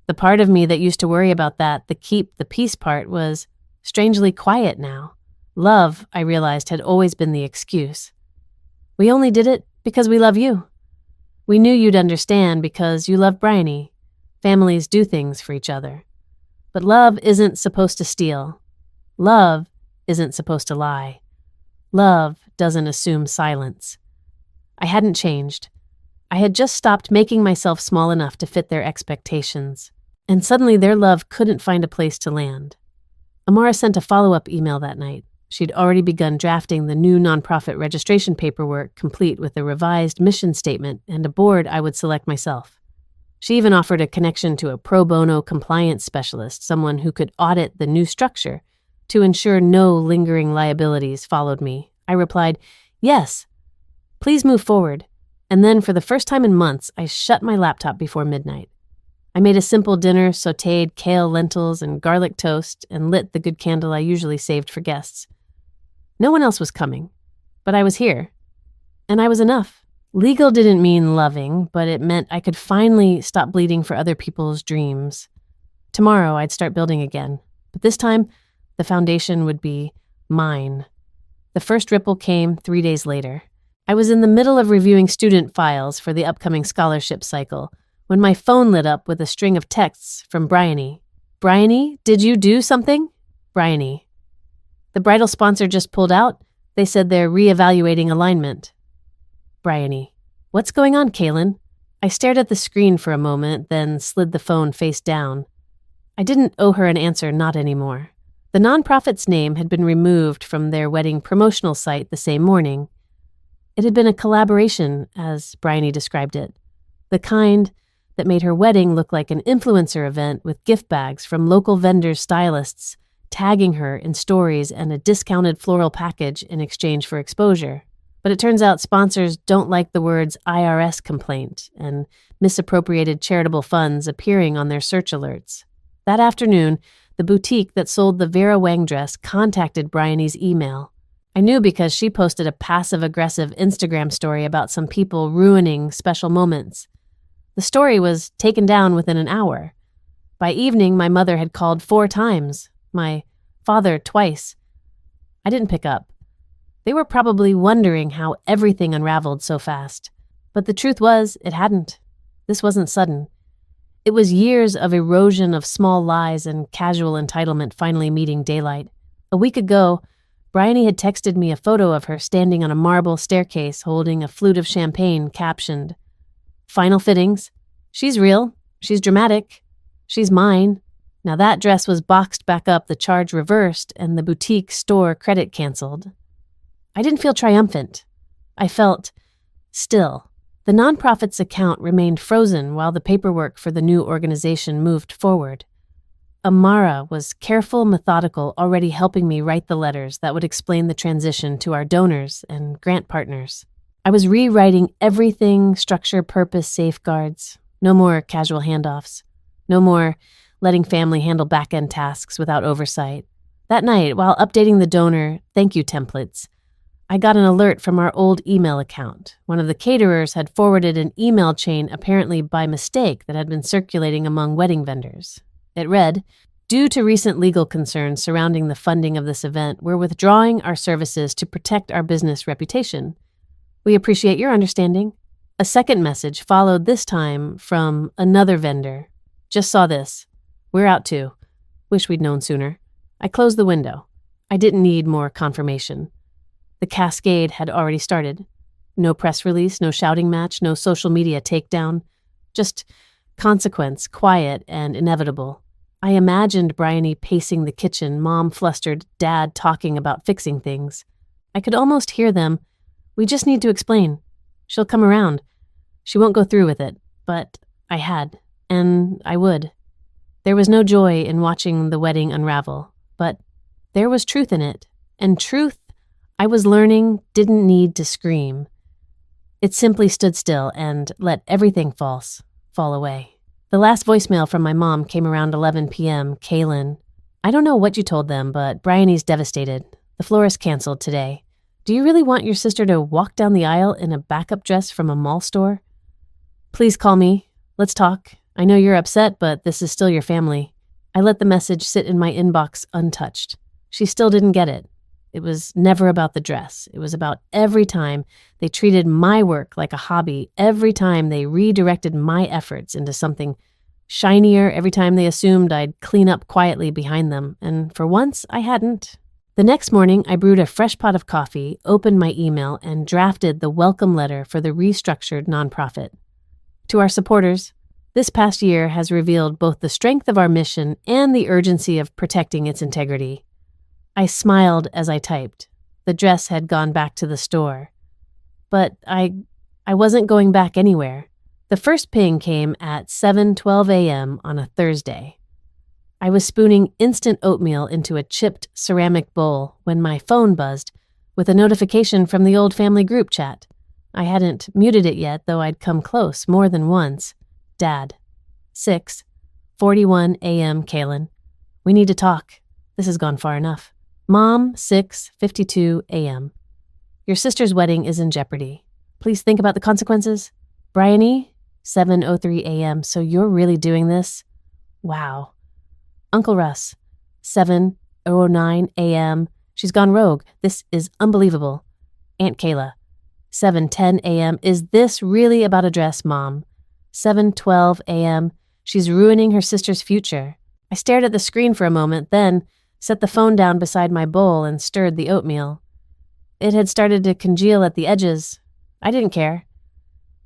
The part of me that used to worry about that, the keep the peace part, was strangely quiet now. Love, I realized, had always been the excuse. We only did it because we love you. We knew you'd understand because you love Bryony. Families do things for each other. But love isn't supposed to steal. Love isn't supposed to lie. Love doesn't assume silence. I hadn't changed. I had just stopped making myself small enough to fit their expectations. And suddenly their love couldn't find a place to land. Amara sent a follow-up email that night. She'd already begun drafting the new nonprofit registration paperwork, complete with a revised mission statement and a board I would select myself. She even offered a connection to a pro bono compliance specialist, someone who could audit the new structure to ensure no lingering liabilities followed me. I replied, "Yes, please move forward." And then, for the first time in months, I shut my laptop before midnight. I made a simple dinner, sautéed kale, lentils, and garlic toast, and lit the good candle I usually saved for guests. No one else was coming, but I was here, and I was enough. Legal didn't mean loving, but it meant I could finally stop bleeding for other people's dreams. Tomorrow, I'd start building again, but this time, the foundation would be mine. The first ripple came 3 days later. I was in the middle of reviewing student files for the upcoming scholarship cycle when my phone lit up with a string of texts from Bryony. "Bryony, did you do something?" Bryony. "The bridal sponsor just pulled out. They said they're reevaluating alignment." Bryony. "What's going on, Kaylin?" I stared at the screen for a moment, then slid the phone face down. I didn't owe her an answer, not anymore. The nonprofit's name had been removed from their wedding promotional site the same morning. It had been a collaboration, as Bryony described it, the kind that made her wedding look like an influencer event with gift bags from local vendors, stylists, tagging her in stories and a discounted floral package in exchange for exposure. But it turns out sponsors don't like the words IRS complaint and misappropriated charitable funds appearing on their search alerts. That afternoon, the boutique that sold the Vera Wang dress contacted Bryony's email. I knew because she posted a passive-aggressive Instagram story about some people ruining special moments. The story was taken down within an hour. By evening, my mother had called 4 times, my father twice. I didn't pick up. They were probably wondering how everything unraveled so fast. But the truth was, it hadn't. This wasn't sudden. It was years of erosion of small lies and casual entitlement finally meeting daylight. A week ago, Bryony had texted me a photo of her standing on a marble staircase holding a flute of champagne captioned, "Final fittings. She's real. She's dramatic. She's mine." Now that dress was boxed back up, the charge reversed, and the boutique store credit canceled. I didn't feel triumphant. I felt still. The nonprofit's account remained frozen while the paperwork for the new organization moved forward. Amara was careful, methodical, already helping me write the letters that would explain the transition to our donors and grant partners. I was rewriting everything, structure, purpose, safeguards. No more casual handoffs. No more letting family handle back-end tasks without oversight. That night, while updating the donor thank you templates, I got an alert from our old email account. One of the caterers had forwarded an email chain apparently by mistake that had been circulating among wedding vendors. It read, "Due to recent legal concerns surrounding the funding of this event, we're withdrawing our services to protect our business reputation. We appreciate your understanding." A second message followed, this time from another vendor. "Just saw this. We're out too. Wish we'd known sooner. I closed the window. I didn't need more confirmation. The cascade had already started. No press release, no shouting match, no social media takedown. Just consequence, quiet and inevitable. I imagined Bryony pacing the kitchen, Mom flustered, Dad talking about fixing things. I could almost hear them. We just need to explain. She'll come around. She won't go through with it. But I had, and I would. There was no joy in watching the wedding unravel, but there was truth in it, and truth, I was learning, didn't need to scream. It simply stood still and let everything false fall away. The last voicemail from my mom came around 11 p.m. Kaylin, I don't know what you told them, but Bryony's devastated. The florist canceled today. Do you really want your sister to walk down the aisle in a backup dress from a mall store? Please call me. Let's talk. I know you're upset, but this is still your family. I let the message sit in my inbox untouched. She still didn't get it. It was never about the dress. It was about every time they treated my work like a hobby, every time they redirected my efforts into something shinier, every time they assumed I'd clean up quietly behind them, and for once, I hadn't. The next morning, I brewed a fresh pot of coffee, opened my email, and drafted the welcome letter for the restructured nonprofit. To our supporters, this past year has revealed both the strength of our mission and the urgency of protecting its integrity. I smiled as I typed. The dress had gone back to the store. But I wasn't going back anywhere. The first ping came at 7:12 a.m. on a Thursday. I was spooning instant oatmeal into a chipped ceramic bowl when my phone buzzed with a notification from the old family group chat. I hadn't muted it yet, though I'd come close more than once. Dad. 6:41 a.m. Kaylin. We need to talk. This has gone far enough. Mom, 6:52 a.m. Your sister's wedding is in jeopardy. Please think about the consequences. Bryony, 7:03 a.m. So you're really doing this? Wow. Uncle Russ, 7:09 a.m. She's gone rogue. This is unbelievable. Aunt Kayla, 7:10 a.m. Is this really about a dress, Mom? 7:12 a.m. She's ruining her sister's future. I stared at the screen for a moment, then set the phone down beside my bowl and stirred the oatmeal. It had started to congeal at the edges. I didn't care.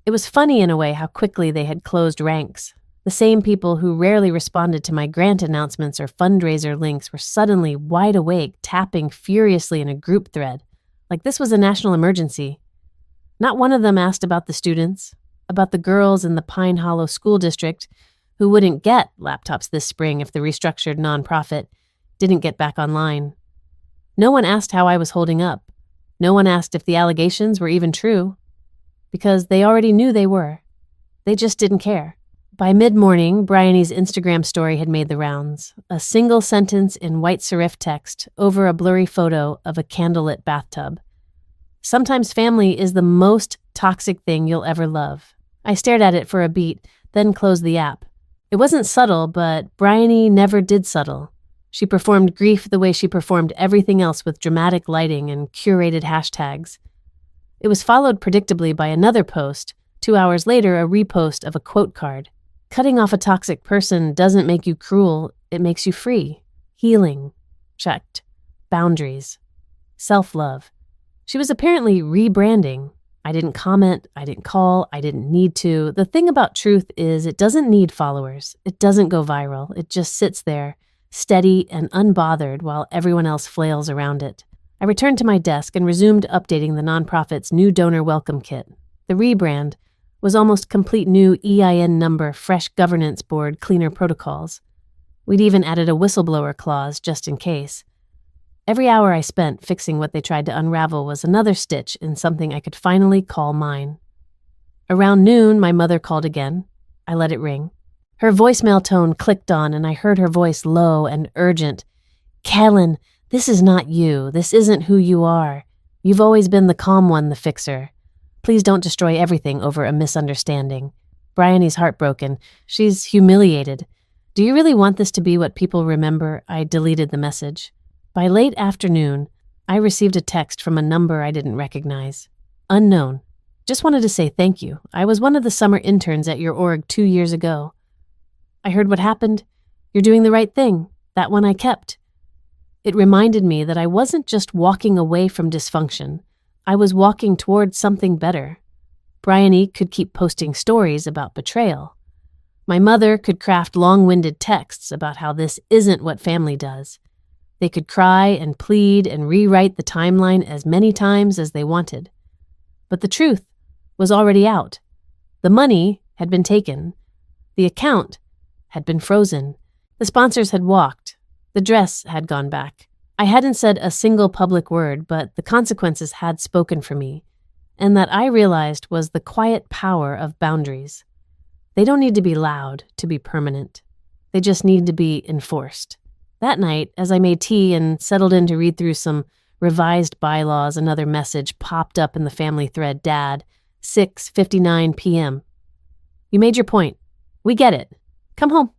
It was funny in a way how quickly they had closed ranks. The same people who rarely responded to my grant announcements or fundraiser links were suddenly wide awake, tapping furiously in a group thread, like this was a national emergency. Not one of them asked about the students, about the girls in the Pine Hollow School District who wouldn't get laptops this spring if the restructured nonprofit didn't get back online. No one asked how I was holding up. No one asked if the allegations were even true, because they already knew they were. They just didn't care. By mid-morning, Bryony's Instagram story had made the rounds, a single sentence in white serif text over a blurry photo of a candlelit bathtub. Sometimes family is the most toxic thing you'll ever love. I stared at it for a beat, then closed the app. It wasn't subtle, but Bryony never did subtle. She performed grief the way she performed everything else with dramatic lighting and curated hashtags. It was followed predictably by another post, 2 hours later a repost of a quote card. Cutting off a toxic person doesn't make you cruel, it makes you free. Healing. Checked. Boundaries. Self-love. She was apparently rebranding. I didn't comment, I didn't call, I didn't need to. The thing about truth is it doesn't need followers. It doesn't go viral. It just sits there, steady and unbothered while everyone else flails around it. I returned to my desk and resumed updating the nonprofit's new donor welcome kit. The rebrand was almost complete new EIN number, fresh governance board, cleaner protocols. We'd even added a whistleblower clause just in case. Every hour I spent fixing what they tried to unravel was another stitch in something I could finally call mine. Around noon, my mother called again. I let it ring. Her voicemail tone clicked on, and I heard her voice low and urgent. Kaylin, this is not you. This isn't who you are. You've always been the calm one, the fixer. Please don't destroy everything over a misunderstanding. Bryony's heartbroken. She's humiliated. Do you really want this to be what people remember? I deleted the message. By late afternoon, I received a text from a number I didn't recognize. Unknown. Just wanted to say thank you. I was one of the summer interns at your org 2 years ago. I heard what happened. You're doing the right thing. That one I kept. It reminded me that I wasn't just walking away from dysfunction. I was walking towards something better. Bryony could keep posting stories about betrayal. My mother could craft long-winded texts about how this isn't what family does. They could cry and plead and rewrite the timeline as many times as they wanted. But the truth was already out. The money had been taken. The account had been frozen. The sponsors had walked. The dress had gone back. I hadn't said a single public word, but the consequences had spoken for me, and that I realized was the quiet power of boundaries. They don't need to be loud to be permanent. They just need to be enforced. That night, as I made tea and settled in to read through some revised bylaws, another message popped up in the family thread. Dad, 6:59 p.m. You made your point. We get it. Come home.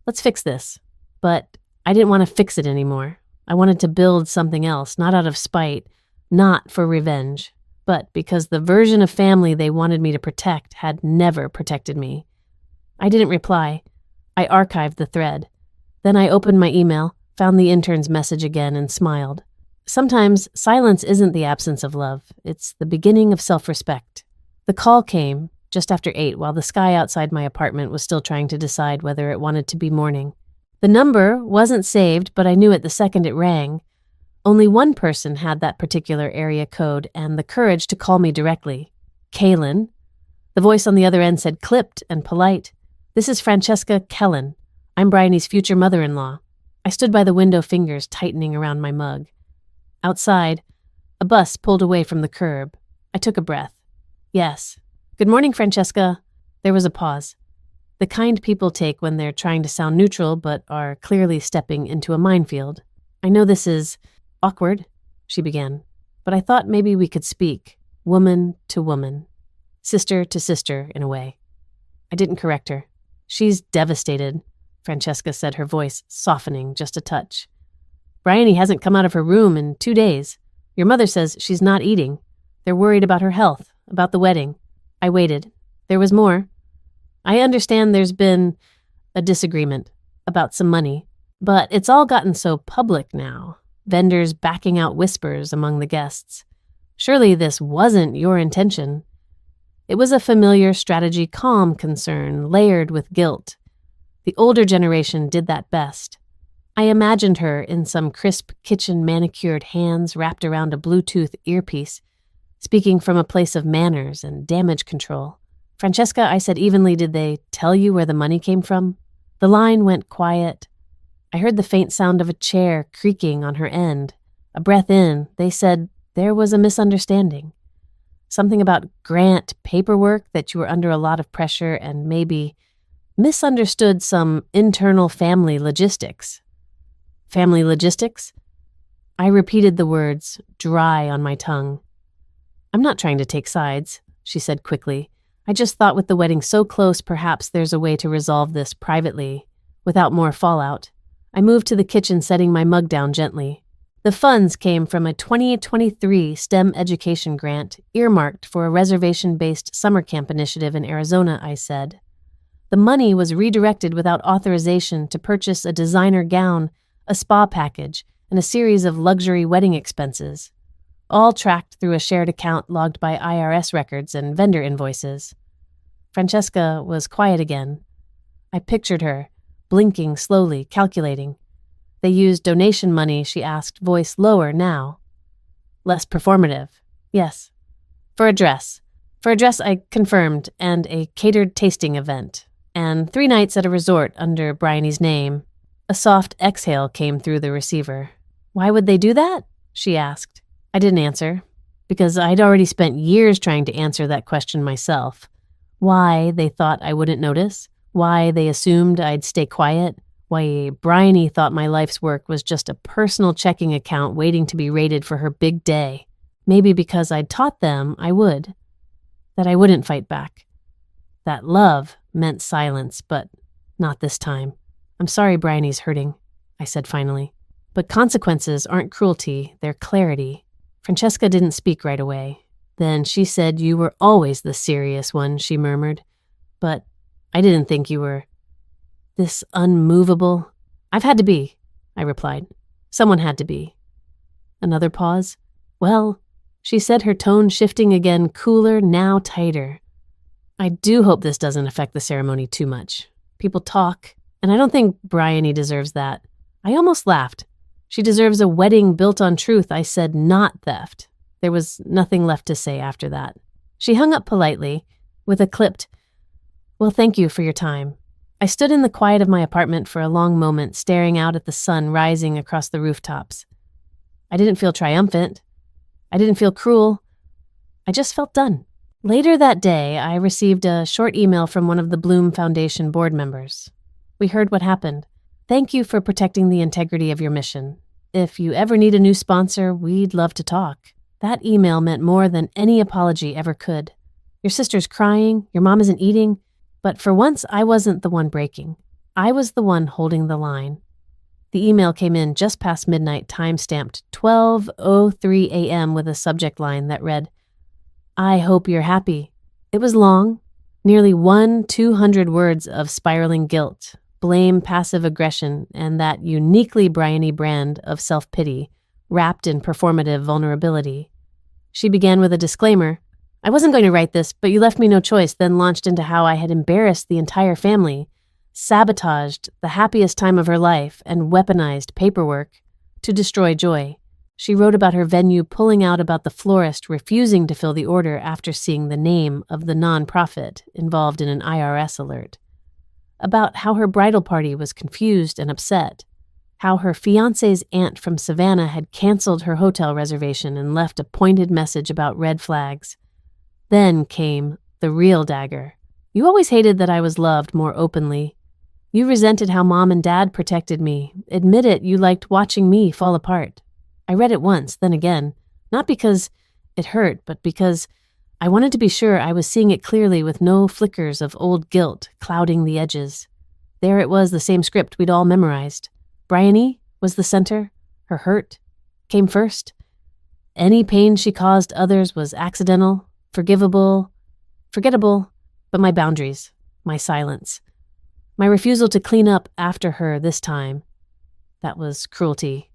Let's fix this. But I didn't want to fix it anymore. I wanted to build something else, not out of spite, not for revenge, but because the version of family they wanted me to protect had never protected me. I didn't reply. I archived the thread. Then I opened my email, found the intern's message again, and smiled. Sometimes silence isn't the absence of love. It's the beginning of self-respect. The call came just after 8 while the sky outside my apartment was still trying to decide whether it wanted to be morning. The number wasn't saved, but I knew it the second it rang. Only one person had that particular area code and the courage to call me directly. Kaylin. The voice on the other end said clipped and polite. This is Francesca Kellen. I'm Bryony's future mother-in-law. I stood by the window, fingers tightening around my mug. Outside, a bus pulled away from the curb. I took a breath. Yes. Good morning, Francesca. There was a pause. The kind people take when they're trying to sound neutral but are clearly stepping into a minefield. I know this is awkward, she began, but I thought maybe we could speak, woman to woman, sister to sister in a way. I didn't correct her. She's devastated, Francesca said, her voice softening just a touch. Bryony hasn't come out of her room in 2 days. Your mother says she's not eating. They're worried about her health, about the wedding. I waited. There was more. I understand there's been a disagreement about some money, but it's all gotten so public now. Vendors backing out whispers among the guests. Surely this wasn't your intention. It was a familiar strategy, calm concern, layered with guilt. The older generation did that best. I imagined her in some crisp kitchen manicured hands wrapped around a Bluetooth earpiece, speaking from a place of manners and damage control. Francesca, I said evenly, did they tell you where the money came from? The line went quiet. I heard the faint sound of a chair creaking on her end. A breath in, they said there was a misunderstanding. Something about grant paperwork, that you were under a lot of pressure and maybe misunderstood some internal family logistics. Family logistics? I repeated the words, dry on my tongue. I'm not trying to take sides, she said quickly. I just thought with the wedding so close, perhaps there's a way to resolve this privately, without more fallout. I moved to the kitchen, setting my mug down gently. The funds came from a 2023 STEM education grant earmarked for a reservation-based summer camp initiative in Arizona, I said. The money was redirected without authorization to purchase a designer gown, a spa package, and a series of luxury wedding expenses, all tracked through a shared account logged by IRS records and vendor invoices. Francesca was quiet again. I pictured her, blinking slowly, calculating. They used donation money, she asked, voice lower now. Less performative. Yes. For a dress. For a dress, I confirmed, and a catered tasting event. And 3 nights at a resort under Bryony's name. A soft exhale came through the receiver. Why would they do that? She asked. I didn't answer, because I'd already spent years trying to answer that question myself. Why they thought I wouldn't notice, why they assumed I'd stay quiet, why Bryony thought my life's work was just a personal checking account waiting to be rated for her big day. Maybe because I'd taught them I would, that I wouldn't fight back. That love meant silence, but not this time. I'm sorry Bryony's hurting, I said finally. But consequences aren't cruelty, they're clarity. Francesca didn't speak right away. Then she said you were always the serious one, she murmured. But I didn't think you were this unmovable. I've had to be. I replied. Someone had to be. Another pause. Well, she said, her tone shifting again, cooler, now tighter. I do hope this doesn't affect the ceremony too much. People talk, and I don't think Bryony deserves that. I almost laughed. She deserves a wedding built on truth. I said, not theft. There was nothing left to say after that. She hung up politely, with a clipped, well, thank you for your time. I stood in the quiet of my apartment for a long moment, staring out at the sun rising across the rooftops. I didn't feel triumphant. I didn't feel cruel. I just felt done. Later that day, I received a short email from one of the Bloom Foundation board members. We heard what happened. Thank you for protecting the integrity of your mission. If you ever need a new sponsor, we'd love to talk. That email meant more than any apology ever could. Your sister's crying, your mom isn't eating, but for once I wasn't the one breaking. I was the one holding the line. The email came in just past midnight, time-stamped 12:03 a.m. with a subject line that read, I hope you're happy. It was long, nearly 200 words of spiraling guilt, blame, passive aggression, and that uniquely Bryony brand of self-pity wrapped in performative vulnerability. She began with a disclaimer. I wasn't going to write this, but you left me no choice, then launched into how I had embarrassed the entire family, sabotaged the happiest time of her life, and weaponized paperwork to destroy joy. She wrote about her venue pulling out about the florist refusing to fill the order after seeing the name of the nonprofit involved in an IRS alert. About how her bridal party was confused and upset. How her fiancé's aunt from Savannah had canceled her hotel reservation and left a pointed message about red flags. Then came the real dagger. You always hated that I was loved more openly. You resented how Mom and Dad protected me. Admit it, you liked watching me fall apart. I read it once, then again, not because it hurt, but because I wanted to be sure I was seeing it clearly with no flickers of old guilt clouding the edges. There it was, the same script we'd all memorized. Bryony was the center. Her hurt came first. Any pain she caused others was accidental, forgivable, forgettable, but my boundaries, my silence, my refusal to clean up after her this time, that was cruelty.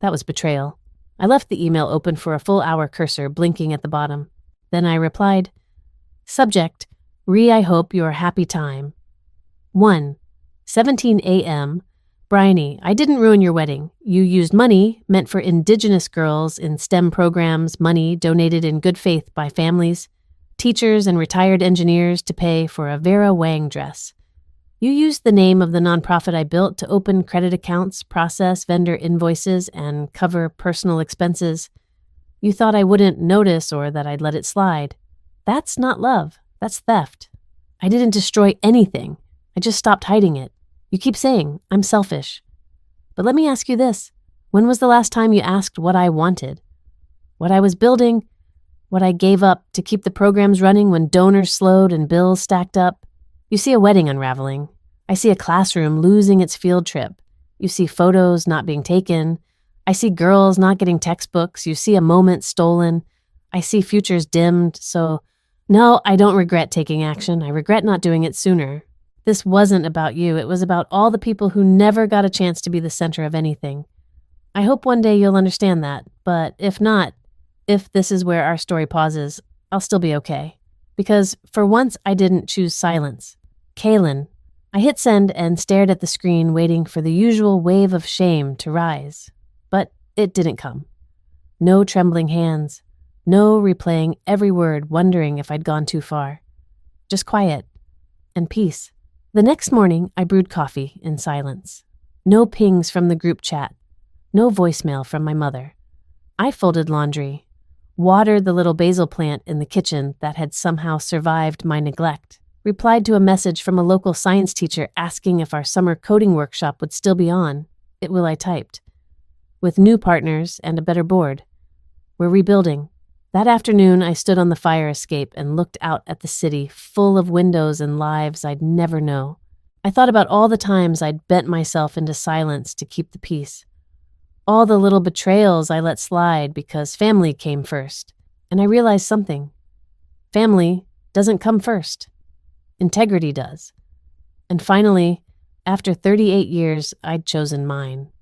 That was betrayal. I left the email open for a full hour, cursor blinking at the bottom. Then I replied, Subject, I hope your happy time. 1:17 a.m. Bryony, I didn't ruin your wedding. You used money meant for Indigenous girls in STEM programs, money donated in good faith by families, teachers, and retired engineers to pay for a Vera Wang dress. You used the name of the nonprofit I built to open credit accounts, process vendor invoices, and cover personal expenses. You thought I wouldn't notice or that I'd let it slide. That's not love. That's theft. I didn't destroy anything. I just stopped hiding it. You keep saying I'm selfish. But let me ask you this. When was the last time you asked what I wanted? What I was building? What I gave up to keep the programs running when donors slowed and bills stacked up? You see a wedding unraveling. I see a classroom losing its field trip. You see photos not being taken. I see girls not getting textbooks. You see a moment stolen. I see futures dimmed. So, no, I don't regret taking action. I regret not doing it sooner. This wasn't about you. It was about all the people who never got a chance to be the center of anything. I hope one day you'll understand that. But if not, if this is where our story pauses, I'll still be okay. Because for once, I didn't choose silence. Kaylin. I hit send and stared at the screen, waiting for the usual wave of shame to rise. But it didn't come. No trembling hands. No replaying every word, wondering if I'd gone too far. Just quiet and peace. The next morning, I brewed coffee in silence. No pings from the group chat. No voicemail from my mother. I folded laundry, watered the little basil plant in the kitchen that had somehow survived my neglect, replied to a message from a local science teacher asking if our summer coding workshop would still be on. It will, I typed. With new partners and a better board. We're rebuilding. That afternoon, I stood on the fire escape and looked out at the city, full of windows and lives I'd never know. I thought about all the times I'd bent myself into silence to keep the peace. All the little betrayals I let slide because family came first. And I realized something. Family doesn't come first. Integrity does. And finally, after 38 years, I'd chosen mine.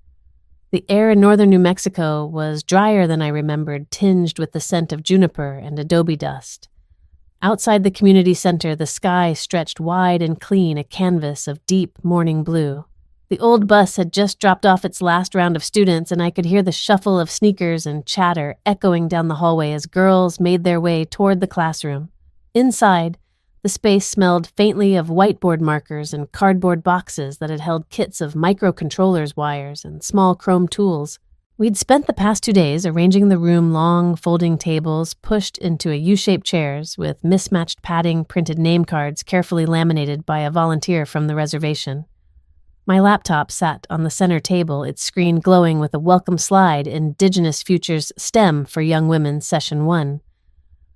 The air in northern New Mexico was drier than I remembered, tinged with the scent of juniper and adobe dust. Outside the community center, the sky stretched wide and clean, a canvas of deep morning blue. The old bus had just dropped off its last round of students, and I could hear the shuffle of sneakers and chatter echoing down the hallway as girls made their way toward the classroom. Inside, the space smelled faintly of whiteboard markers and cardboard boxes that had held kits of microcontrollers wires and small chrome tools. We'd spent the past 2 days arranging the room long, folding tables pushed into a U-shaped chairs with mismatched padding printed name cards carefully laminated by a volunteer from the reservation. My laptop sat on the center table, its screen glowing with a welcome slide, Indigenous Futures STEM for Young Women Session 1.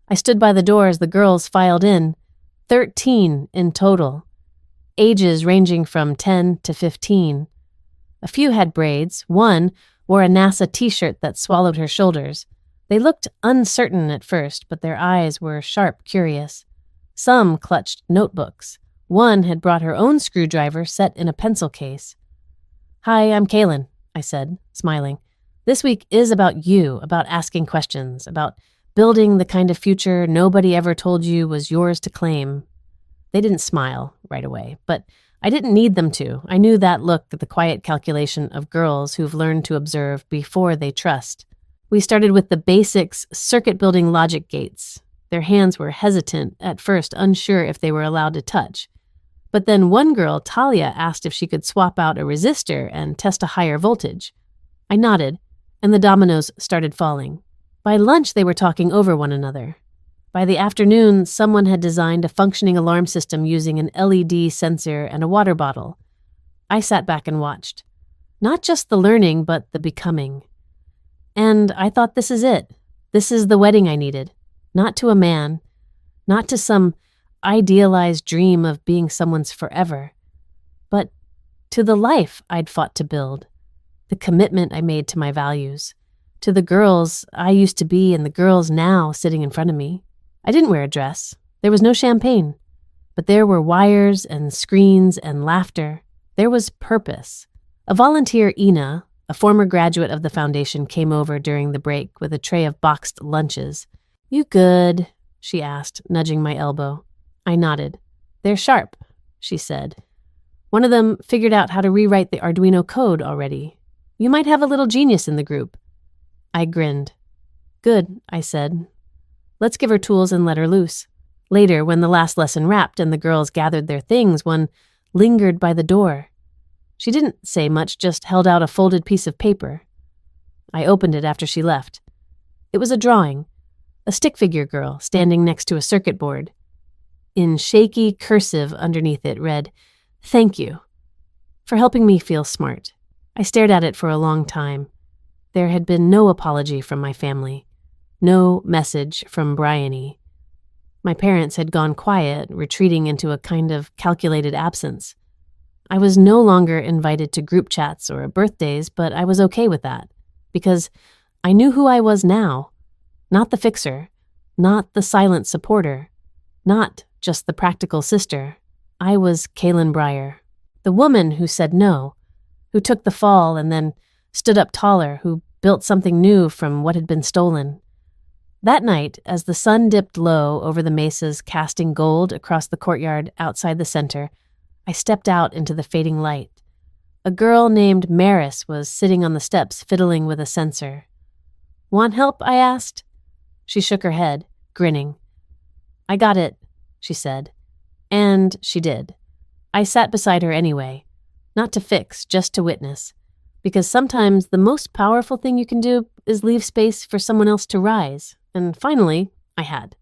I stood by the door as the girls filed in, 13 in total, ages ranging from 10 to 15. A few had braids. One wore a NASA t-shirt that swallowed her shoulders. They looked uncertain at first, but their eyes were sharp, curious. Some clutched notebooks. One had brought her own screwdriver set in a pencil case. "Hi, I'm Kaylin," I said, smiling. "This week is about you, about asking questions, about building the kind of future nobody ever told you was yours to claim." They didn't smile right away, but I didn't need them to. I knew that look at the quiet calculation of girls who've learned to observe before they trust. We started with the basics, circuit-building logic gates. Their hands were hesitant, at first unsure if they were allowed to touch. But then one girl, Talia, asked if she could swap out a resistor and test a higher voltage. I nodded, and the dominoes started falling. By lunch, they were talking over one another. By the afternoon, someone had designed a functioning alarm system using an LED sensor and a water bottle. I sat back and watched. Not just the learning, but the becoming. And I thought, this is it. This is the wedding I needed. Not to a man, not to some idealized dream of being someone's forever, but to the life I'd fought to build, the commitment I made to my values, to the girls I used to be and the girls now sitting in front of me. I didn't wear a dress. There was no champagne, but there were wires and screens and laughter. There was purpose. A volunteer, Ina, a former graduate of the foundation, came over during the break with a tray of boxed lunches. "You good?" she asked, nudging my elbow. I nodded. "They're sharp," she said. "One of them figured out how to rewrite the Arduino code already. You might have a little genius in the group." I grinned. "Good," I said. "Let's give her tools and let her loose." Later, when the last lesson wrapped and the girls gathered their things, one lingered by the door. She didn't say much, just held out a folded piece of paper. I opened it after she left. It was a drawing, a stick figure girl standing next to a circuit board. In shaky cursive underneath it read, "Thank you for helping me feel smart." I stared at it for a long time. There had been no apology from my family, no message from Bryony. My parents had gone quiet, retreating into a kind of calculated absence. I was no longer invited to group chats or birthdays, but I was okay with that, because I knew who I was now. Not the fixer, not the silent supporter, not just the practical sister. I was Kaylin Breyer, the woman who said no, who took the fall and then stood up taller, who built something new from what had been stolen. That night, as the sun dipped low over the mesas casting gold across the courtyard outside the center, I stepped out into the fading light. A girl named Maris was sitting on the steps fiddling with a sensor. "Want help?" I asked. She shook her head, grinning. "I got it," she said. And she did. I sat beside her anyway, not to fix, just to witness, because sometimes the most powerful thing you can do is leave space for someone else to rise. And finally, I had.